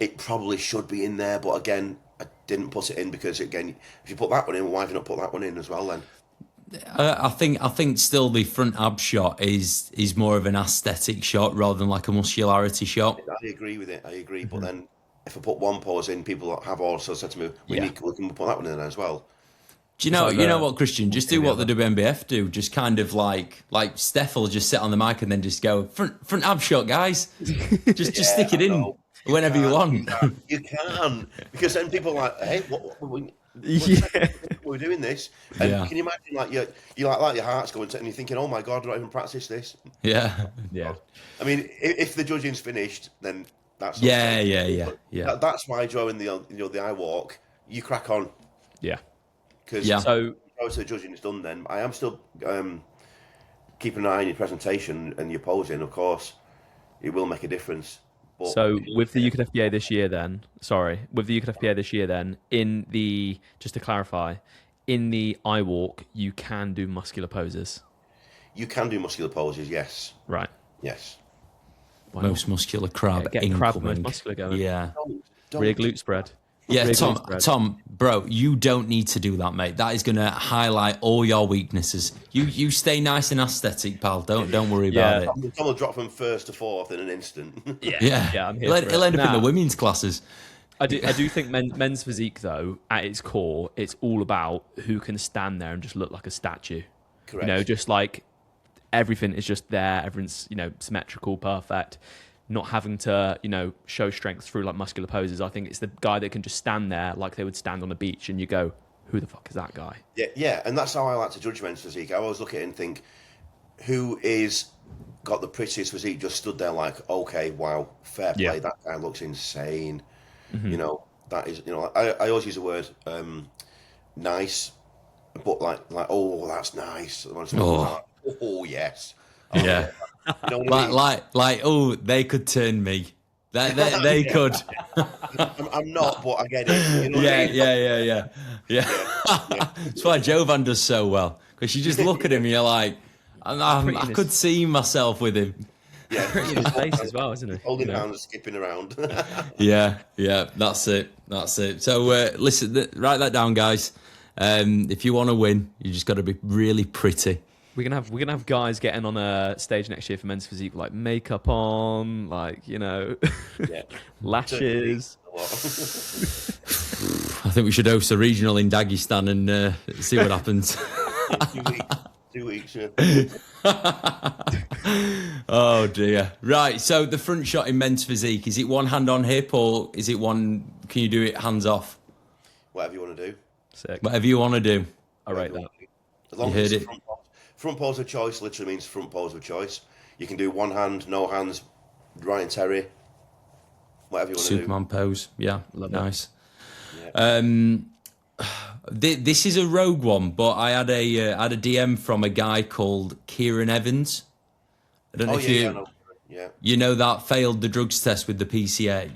it probably should be in there, but again, I didn't put it in because again, if you put that one in, why have you not put that one in as well then? I think still the front ab shot is more of an aesthetic shot rather than like a muscularity shot. I agree with it. I agree, but then if I put one pose in, people have also said to me, we can put that one in there as well. Do you know what, Christian? Just do what the WNBF do. Just kind of like Steph will just sit on the mic and then just go front ab shot, guys. Just stick it in whenever you want. You can, because then people are like, hey, what we're doing this, and can you imagine like you like your heart's going to, and you're thinking, oh my god, I don't even practice this. Yeah. I mean, if the judging's finished, then that's yeah. That's my joy in the eye walk. You crack on. Yeah. Because so the judging is done, then I am still keeping an eye on your presentation and your posing. Of course, it will make a difference. But so with the UKDFBA this year, just to clarify, in the eye walk, you can do muscular poses. You can do muscular poses, yes. Right. Yes. Most muscular crab. Get crab most muscular going. Yeah. Rear glute spread. Yeah, Tom, bro, you don't need to do that, mate. That is going to highlight all your weaknesses. You stay nice and aesthetic, pal. Don't worry about it. Tom will drop from first to fourth in an instant. Yeah. I'm here He'll end up in the women's classes. I do think men's physique, though, at its core, it's all about who can stand there and just look like a statue. Correct. Just like everything is just there. Everything's symmetrical, perfect. Not having to, show strength through like muscular poses. I think it's the guy that can just stand there like they would stand on a beach, and you go, "Who the fuck is that guy?" Yeah, and that's how I like to judge men's physique. I always look at it and think, who is got the prettiest physique? Just stood there like, okay, wow, fair play. Yeah. That guy looks insane. Mm-hmm. That is, I always use the word nice, but like, oh, that's nice. Oh yes. Yeah. You know what I mean? Oh, they could turn me. They could. I'm not, but I get it. You know what I mean? Yeah. That's why Jovan does so well, because you just look at him and you're like, I could see myself with him. Yeah, Pretty in his face as well, isn't he? holding hands, skipping around. Yeah, that's it. So listen, write that down, guys. If you want to win, you just got to be really pretty. We're gonna have guys getting on a stage next year for men's physique with like makeup on, like lashes. I think we should host a regional in Dagestan and see what happens. 2 weeks. Yeah. Oh dear. Right. So the front shot in men's physique, is it one hand on hip or is it one? Can you do it hands off? Whatever you want to do. Sick. Whatever you want to do. I rate that. As long You as heard it's front pose of choice literally means front pose of choice. You can do one hand, no hands, Ryan Terry, whatever you want to do. Superman pose. Yeah. Nice. Yeah. This is a rogue one, but I had a DM from a guy called Kieran Evans. I don't know if you you know that failed the drugs test with the PCA.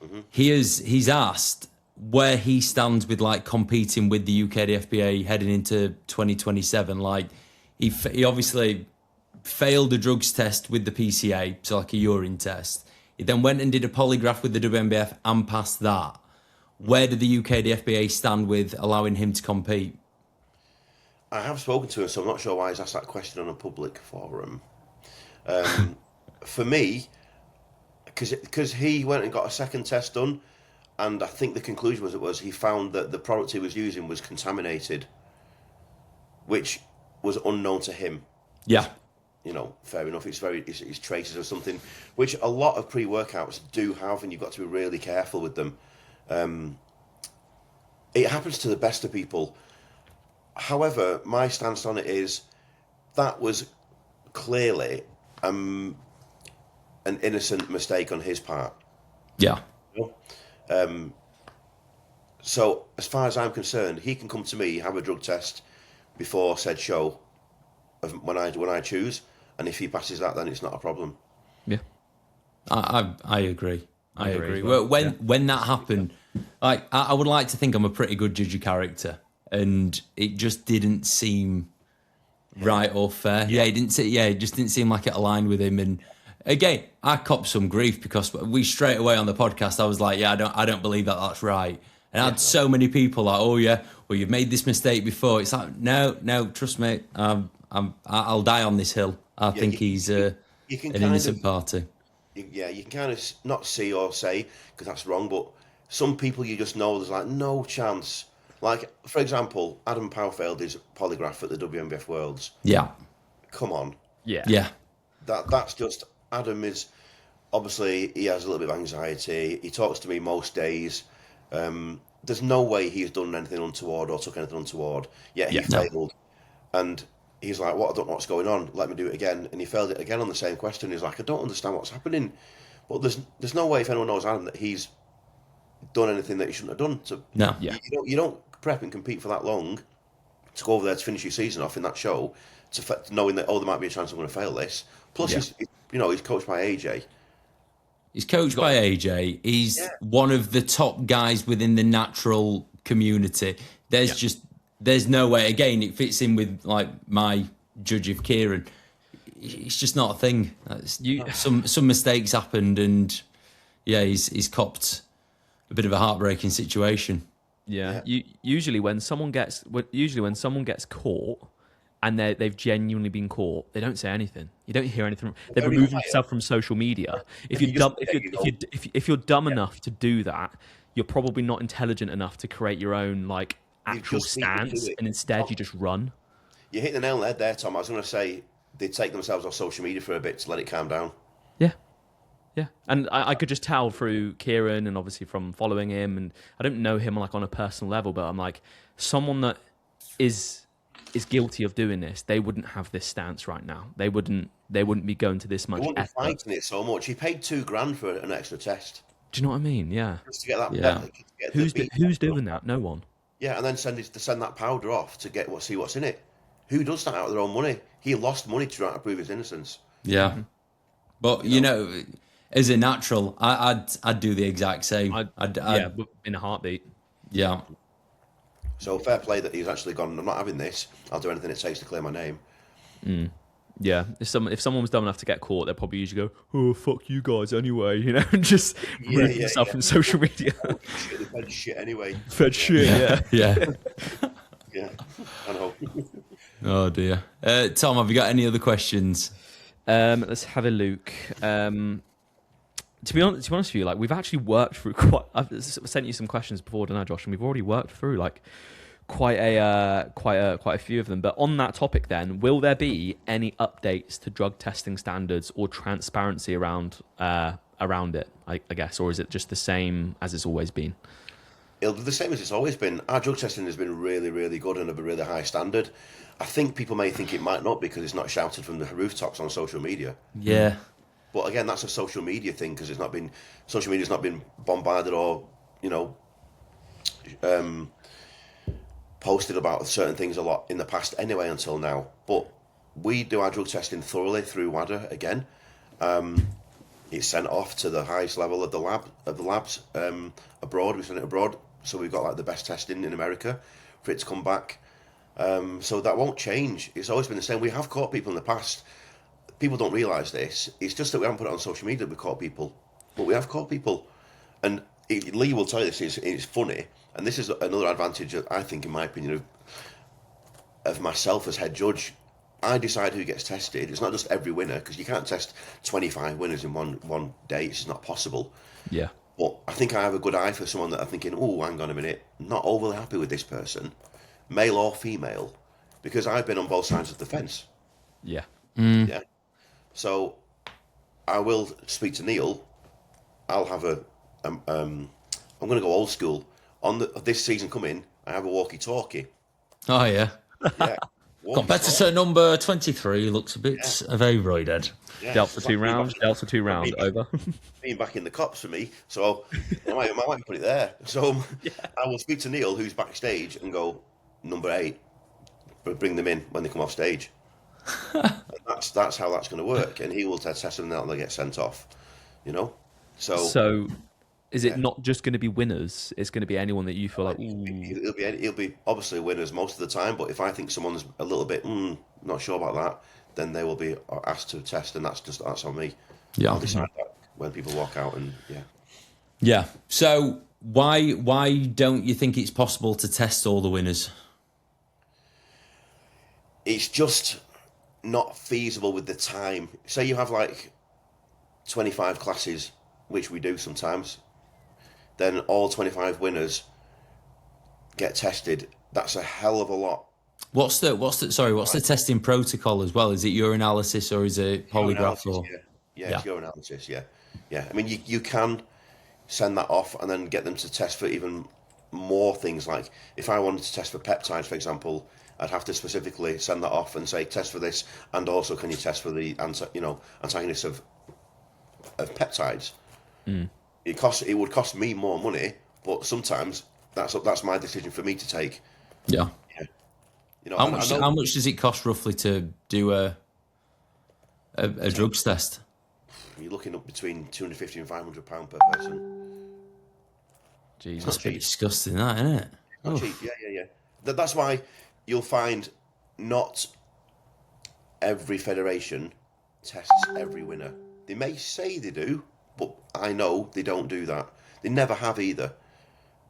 Mm-hmm. He's asked where he stands with like competing with the UKDFBA heading into 2027. Like he obviously failed the drugs test with the PCA, so like a urine test. He then went and did a polygraph with the WMBF and passed that. Where did the UKDFBA stand with allowing him to compete? I have spoken to him, so I'm not sure why he's asked that question on a public forum. For me, because he went and got a second test done, and I think the conclusion was he found that the product he was using was contaminated, which was unknown to him. Yeah. Fair enough. It's traces of something, which a lot of pre-workouts do have, and you've got to be really careful with them. It happens to the best of people. However, my stance on it is that was clearly an innocent mistake on his part. Yeah. So as far as I'm concerned, he can come to me, have a drug test before said show when I choose, and if he passes that, then it's not a problem. Yeah. I agree. I agree. Well. When that happened, I would like to think I'm a pretty good judge of character, and it just didn't seem right or fair. Yeah, it just didn't seem like it aligned with him. And again, I copped some grief because we straight away on the podcast I was like, I don't believe that's right. And I had so many people like, oh yeah, well you've made this mistake before. It's like, no, trust me, I'll die on this hill. I think he's an innocent party. Yeah, you can kind of not see or say because that's wrong, but some people you just know there's like no chance. Like, for example, Adam Powell failed his polygraph at the WMBF Worlds. Yeah. Come on. Yeah. That's just, Adam is, obviously, he has a little bit of anxiety. He talks to me most days. There's no way he's done anything untoward or took anything untoward. Yet he failed. And he's like, I don't know what's going on. Let me do it again. And he failed it again on the same question. He's like, I don't understand what's happening. But there's no way if anyone knows Adam that he's done anything that he shouldn't have done. So no. You don't prep and compete for that long to go over there to finish your season off in that show, knowing that there might be a chance I'm going to fail this. Plus, he's coached by AJ. He's coached by AJ. He's one of the top guys within the natural community. There's no way. Again, it fits in with like my judge of Kieran. It's just not a thing. Some mistakes happened, and he's copped a bit of a heartbreaking situation. Yeah. Usually when someone gets caught and they've genuinely been caught, they don't say anything. You don't hear anything. They've removed themselves from social media. If you're dumb enough to do that, you're probably not intelligent enough to create your own like actual stance, and instead you just run. You hit the nail on the head there, Tom. I was going to say they take themselves off social media for a bit to let it calm down. Yeah, and I could just tell through Kieran and obviously from following him, and I don't know him like on a personal level, but I'm like, someone that is guilty of doing this, they wouldn't have this stance right now. They wouldn't be going to this much effort. Fighting it so much. He paid $2,000 for an extra test. Do you know what I mean? Yeah. Just to get that. Yeah. Who's doing that? No one. Yeah, and then send that powder off to see what's in it. Who does that out of their own money? He lost money to try to prove his innocence. Yeah, but as a natural, I'd do the exact same. in a heartbeat. Yeah. So fair play that he's actually gone, I'm not having this. I'll do anything it takes to clear my name. Yeah, if someone was dumb enough to get caught, they'd probably usually go, "Oh, fuck you guys anyway," and just remove yourself from social media. Shit, they've had shit anyway. Fed shit, yeah. Yeah. Yeah, I know. Oh dear. Tom, have you got any other questions? Let's have a look. To be honest with you, like we've actually worked through I've sent you some questions before, didn't I, Josh? And we've already worked through like quite a few of them. But on that topic, then, will there be any updates to drug testing standards or transparency around it? I guess, or is it just the same as it's always been? It'll be the same as it's always been. Our drug testing has been really, really good and of a really high standard. I think people may think it might not because it's not shouted from the rooftops on social media. Yeah. But again, that's a social media thing because social media's not been bombarded or, posted about certain things a lot in the past anyway until now. But we do our drug testing thoroughly through WADA again. It's sent off to the highest level of the labs abroad. We send it abroad, so we've got like the best testing in America for it to come back. So that won't change. It's always been the same. We have caught people in the past. People don't realise this. It's just that we haven't put it on social media that we caught people, but we have caught people. And Lee will tell you this. It's funny, and this is another advantage that I think, in my opinion, of myself as head judge. I decide who gets tested. It's not just every winner, because you can't test 25 winners in one day. It's just not possible. Yeah. But I think I have a good eye for someone that I'm thinking, oh, hang on a minute, not overly happy with this person, male or female, because I've been on both sides of the fence. Yeah. Yeah. So I will speak to Neil. I'll have I'm going to go old school. On this season coming, I have a walkie-talkie. Oh yeah. Yeah. Competitor number 23 looks a bit overrated. Yeah. Dealt for 2 rounds. Over. Being back in the cops for me, so I might put it there. So I will speak to Neil, who's backstage, and go, number 8, bring them in when they come off stage. that's how that's going to work, and he will test them and they'll get sent off. So is it not just going to be winners? It's going to be anyone that you feel like, ooh. It'll be obviously winners most of the time, but if I think someone's a little bit not sure about that, then they will be asked to test, and that's on me. Yeah. I'll decide that when people walk out, and yeah. Yeah. So why don't you think it's possible to test all the winners? It's just not feasible with the time. Say you have like 25 classes, which we do sometimes, then all 25 winners get tested. That's a hell of a lot. What's the testing protocol as well? Is it urinalysis or is it polygraph? It's urinalysis. Yeah. I mean, you can send that off and then get them to test for even more things. Like if I wanted to test for peptides, for example, I'd have to specifically send that off and say test for this, and also can you test for the antagonists of peptides. It would cost me more money, but sometimes that's my decision for me to take. Yeah. How much does it cost roughly to do a drugs test? You're looking up between £250 and £500 per person. Jesus, that's pretty disgusting, that, isn't it? Not cheap. Yeah. That's why you'll find not every federation tests every winner. They may say they do, but I know they don't do that. They never have either.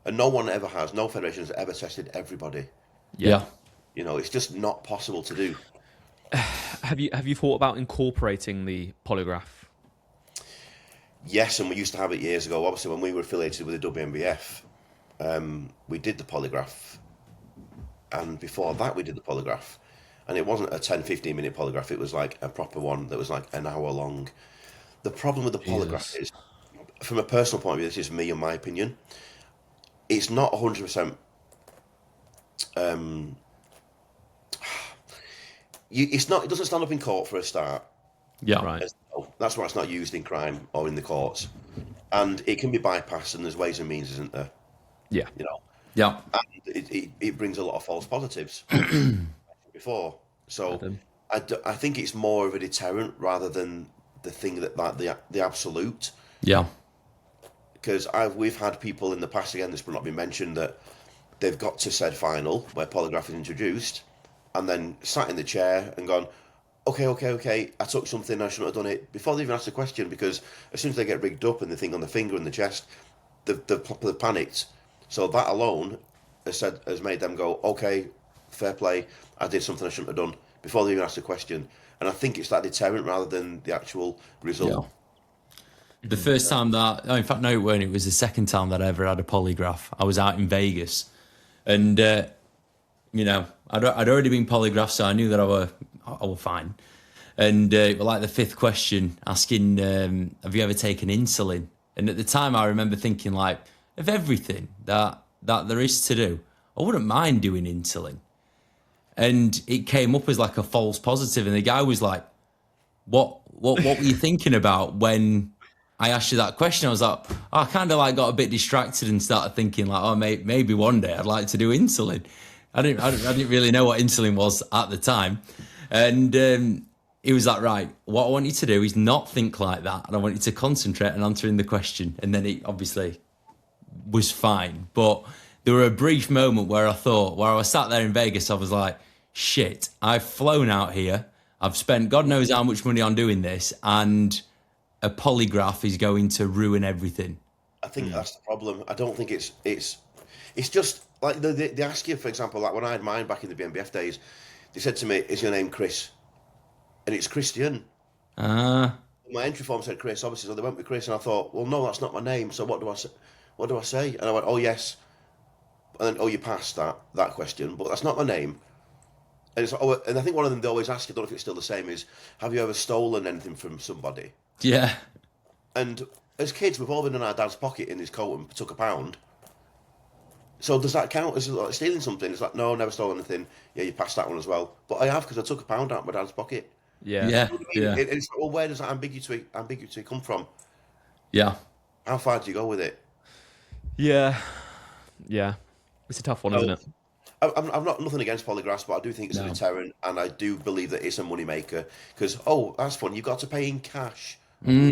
And no one ever has. No federation has ever tested everybody. Yeah. It's just not possible to do. Have you thought about incorporating the polygraph? Yes, and we used to have it years ago. Obviously, when we were affiliated with the WNBF, we did the polygraph. And before that, we did the polygraph. And it wasn't a 10, 15-minute polygraph. It was like a proper one that was like an hour long. The problem with the polygraph is, from a personal point of view, this is me and my opinion, it's not 100%... it doesn't stand up in court for a start. Yeah. Right. That's why it's not used in crime or in the courts. And it can be bypassed, and there's ways and means, isn't there? Yeah. Yeah. And it brings a lot of false positives before. So I think it's more of a deterrent rather than the thing the absolute. Yeah. Because we've had people in the past, again, this will not be mentioned, that they've got to said final where polygraph is introduced, and then sat in the chair and gone, okay, I took something, I shouldn't have done it, before they even ask the question, because as soon as they get rigged up and the thing on the finger and the chest, they've panicked. So that alone has made them go, okay, fair play, I did something I shouldn't have done, before they even ask the question. And I think it's that deterrent rather than the actual result. Yeah. The first time that, in fact, no, it weren't. It was the second time that I ever had a polygraph. I was out in Vegas, and you know, I'd already been polygraphed, so I knew that I were fine. And like the fifth question, asking, "Have you ever taken insulin?" And at the time, I remember thinking, like, of everything that there is to do, I wouldn't mind doing insulin. And it came up as like a false positive, and the guy was like, "What were you thinking about when I asked you that question?" I was like, I kind of like got a bit distracted and started thinking like, oh, maybe one day I'd like to do insulin. I didn't really know what insulin was at the time. And he was like, right, what I want you to do is not think like that. And I want you to concentrate on answering the question. And then it obviously was fine. But there were a brief moment where I was sat there in Vegas, I was like, shit, I've flown out here. I've spent God knows how much money on doing this. And a polygraph is going to ruin everything. I think that's the problem. I don't think it's just like they ask you, for example, like when I had mine back in the BNBF days, they said to me, "Is your name Chris?" And it's Christian. My entry form said Chris, obviously, so they went with Chris, and I thought, well, no, that's not my name. So what do I say? What do I say? And I went, oh yes, and then oh, you passed that question, but that's not my name. And and I think one of them they always ask, I don't know if it's still the same, is have you ever stolen anything from somebody? Yeah. And as kids, we've all been in our dad's pocket in his coat and took £1. So does that count as like stealing something? It's like, no, never stole anything. Yeah, you passed that one as well. But I have, because I took £1 out of my dad's pocket. Yeah. Yeah. You know what I mean? Yeah. It's like, well, where does that ambiguity come from? Yeah. How far do you go with it? Yeah. It's a tough one, isn't it? I'm not nothing against polygraphs, but I do think it's a deterrent, and I do believe that it's a money maker. Because that's fun. You've got to pay in cash. Why?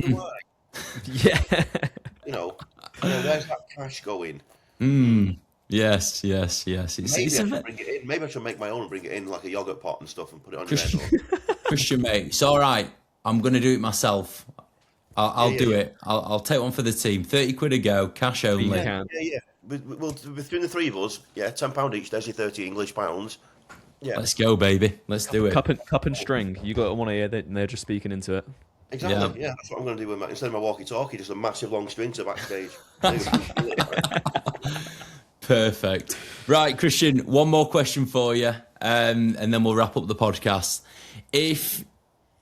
Yeah. You know, where's that cash going? Yes. It's Maybe I a should bit, bring it in. Maybe I should make my own and bring it in like a yogurt pot and stuff and put it on your head. Christian, mate. It's all right. I'm going to do it myself. I'll do it. I'll take one for the team. 30 quid a go, cash only. You can. Yeah. Well, between the three of us, £10 each. There's your 30 English pounds. Yeah, Let's go, baby. Let's do it. Cup and string. You got one ear, and they're just speaking into it. exactly. Yeah, that's what I'm going to do with my, instead of my walkie-talkie, just a massive long string to backstage. Perfect. Right, Christian, one more question for you, and then we'll wrap up the podcast. If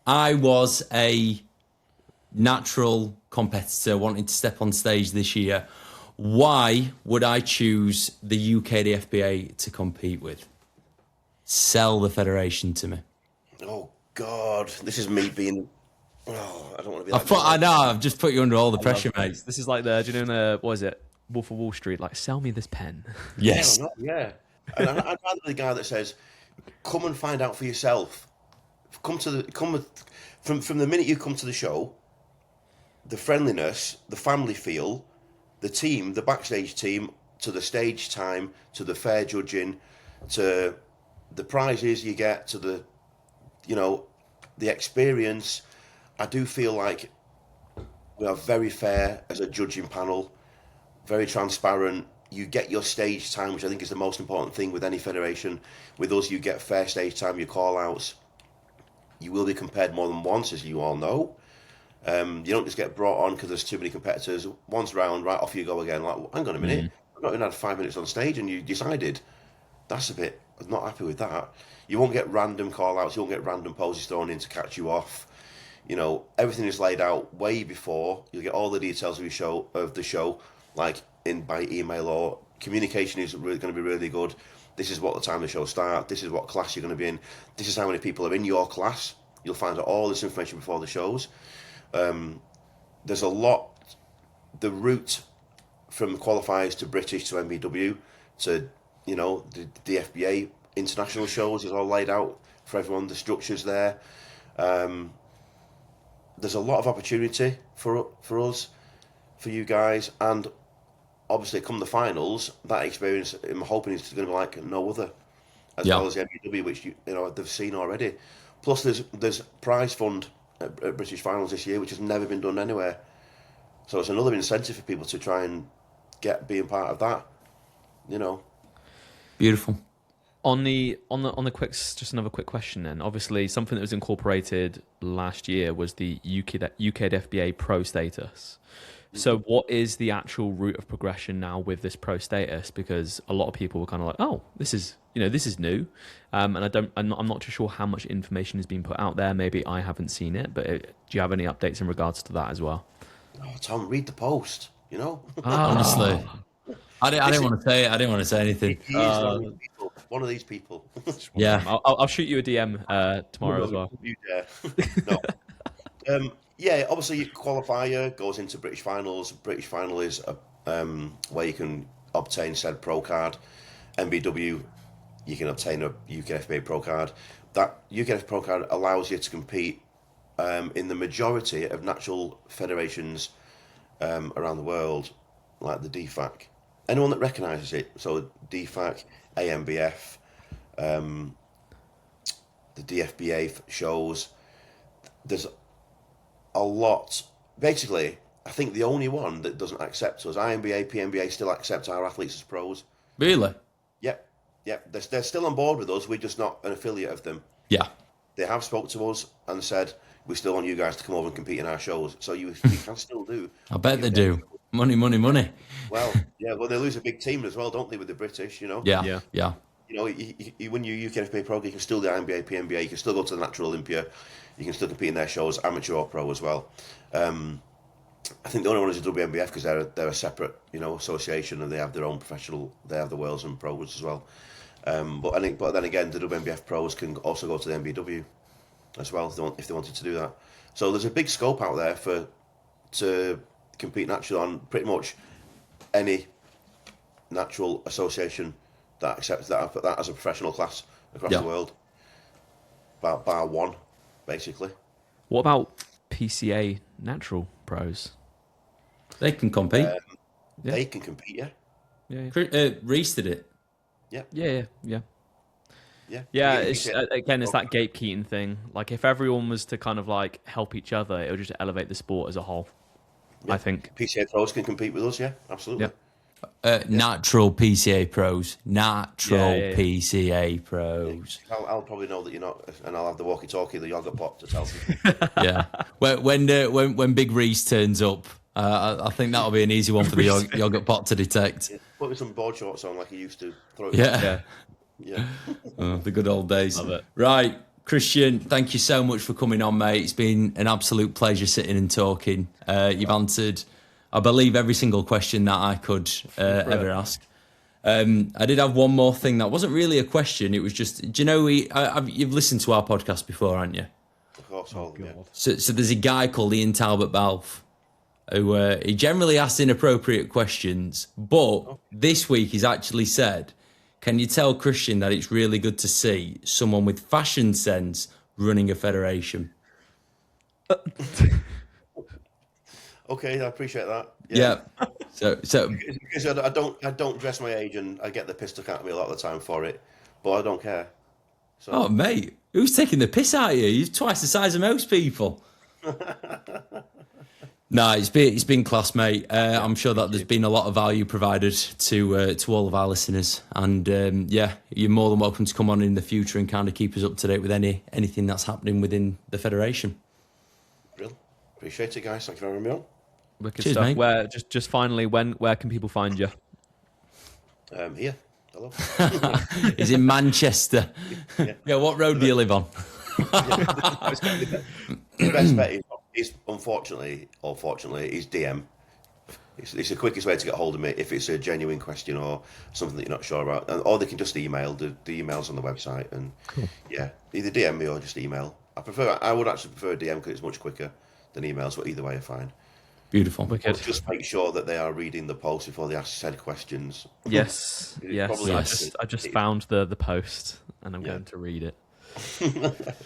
I was a natural competitor wanting to step on stage this year, why would I choose the UKDFBA to compete with? Sell the federation to me. Oh God, this is me being. Oh, I don't want to be. I know. I've just put you under all the pressure, mate. This is like do you know in the, what is it? Wolf of Wall Street, like, sell me this pen. Yes. Yeah. And I'd rather be the guy that says, "Come and find out for yourself. From the minute you come to the show, the friendliness, the family feel, the team, the backstage team, to the stage time, to the fair judging, to the prizes you get, to the, the experience. I do feel like we are very fair as a judging panel, very transparent. You get your stage time, which I think is the most important thing with any federation. With us, you get fair stage time, your call-outs. You will be compared more than once, as you all know. You don't just get brought on because there's too many competitors. Once round, right, off you go again. Like, hang on a minute, I've not even had 5 minutes on stage and you decided. That's a bit, I'm not happy with that. You won't get random call-outs, you won't get random poses thrown in to catch you off. Everything is laid out way before. You'll get all the details of the show, like by email, or communication is really going to be really good. This is what the time the show starts. This is what class you're going to be in. This is how many people are in your class. You'll find out all this information before the shows. There's a lot. The route from qualifiers to British to MBW to the DFBA international shows is all laid out for everyone. The structure's there. There's a lot of opportunity for us, for you guys, and obviously, come the finals, that experience, I'm hoping is going to be like no other, as Yeah. well as the MBW, which they've seen already. Plus, there's prize fund at British finals this year, which has never been done anywhere. So it's another incentive for people to try and being part of that. You know, Beautiful. On the quick, just another quick question then. Obviously, something that was incorporated last year was the UKDFBA Pro status. So, what is the actual route of progression now with this pro status? Because a lot of people were kind of like, "Oh, this is new," and I'm not too sure how much information is being put out there. Maybe I haven't seen it, but do you have any updates in regards to that as well? oh, Tom, read the post. Honestly, I didn't want to say it. I didn't want to say anything. He is one of these people. Yeah. I'll shoot you a DM tomorrow as well. You dare. No. Yeah, obviously qualifier goes into British finals. British final is where you can obtain said pro card. MBW, you can obtain a UKDFBA pro card. That UKDFBA pro card allows you to compete in the majority of natural federations around the world, like the DFAC. Anyone that recognises it, so DFAC, AMBF, the DFBA shows. There's a lot. Basically, I think the only one that doesn't accept us, IMBA, PMBA, still accept our athletes as pros. Really? Yep. They're still on board with us. We're just not an affiliate of them. Yeah. They have spoke to us and said, we still want you guys to come over and compete in our shows. So you can still do. I bet they do. Money, money, money. Well, yeah. Well, they lose a big team as well, don't they, with the British? Yeah. You win your UKDFBA pro, you can still do IMBA, PMBA. You can still go to the Natural Olympia. You can still compete in their shows, amateur or pro as well. I think the only one is the WNBF because they're a separate, association and they have their own professional. They have the Wales and pros as well. But then again, the WNBF pros can also go to the MBW as well if they wanted to do that. So there's a big scope out there to compete naturally on pretty much any natural association that accepts that as a professional class across the world. Bar one, basically. What about PCA natural pros? They can compete. They can compete, Yeah. Reese did it. Yeah. Yeah, It's that gatekeeping thing. Like if everyone was to kind of like help each other, it would just elevate the sport as a whole. I think PCA pros can compete with us. Yeah, absolutely. Yeah. Natural PCA pros. PCA pros. I'll probably know that you're not, and I'll have the walkie-talkie, the yogurt pot to tell them. Yeah. When Big Reese turns up, I think that'll be an easy one for the yogurt pot to detect. Yeah. Put me some board shorts on like he used to. Throw it Yeah. Yeah. Oh, the good old days. Love it. Right. Christian, thank you so much for coming on, mate. It's been an absolute pleasure sitting and talking. You've answered, I believe, every single question that I could ever ask. I did have one more thing that wasn't really a question. It was just, do you know, you've listened to our podcast before, haven't you? Of course. Yeah. So there's a guy called Ian Talbot Balfe who he generally asks inappropriate questions, but this week he's actually said, can you tell Christian that it's really good to see someone with fashion sense running a federation? Okay, I appreciate that. Yeah. So because I don't dress my age, and I get the piss took out of me a lot of the time for it, but I don't care. So. Oh, mate, who's taking the piss out of you? You're twice the size of most people. No, it's been class, mate. I'm sure that there's been a lot of value provided to all of our listeners, and you're more than welcome to come on in the future and kind of keep us up to date with anything that's happening within the federation. Brilliant. Appreciate it, guys. Thank you for having me on. Wicked Cheers, stuff. mate. Where just finally, where can people find you? Here. Hello. He's in Manchester. Yeah, what road do you live on? The best bet is unfortunately or fortunately is DM. It's the quickest way to get hold of me if it's a genuine question or something that you're not sure about, or they can just email. The emails on the website, and either DM me or just email. I would actually prefer DM because it's much quicker than emails, but either way, I find. Beautiful. Wicked. Just make sure that they are reading the post before they ask said questions. Yes. Probably I just found the post and I'm going to read it.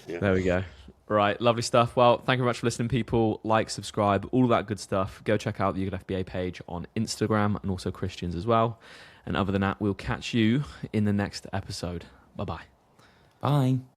There we go. Right, lovely stuff. Well, thank you very much for listening, people. Like, subscribe, all that good stuff. Go check out the UKDFBA page on Instagram and also Christians as well. And other than that, we'll catch you in the next episode. Bye-bye. Bye.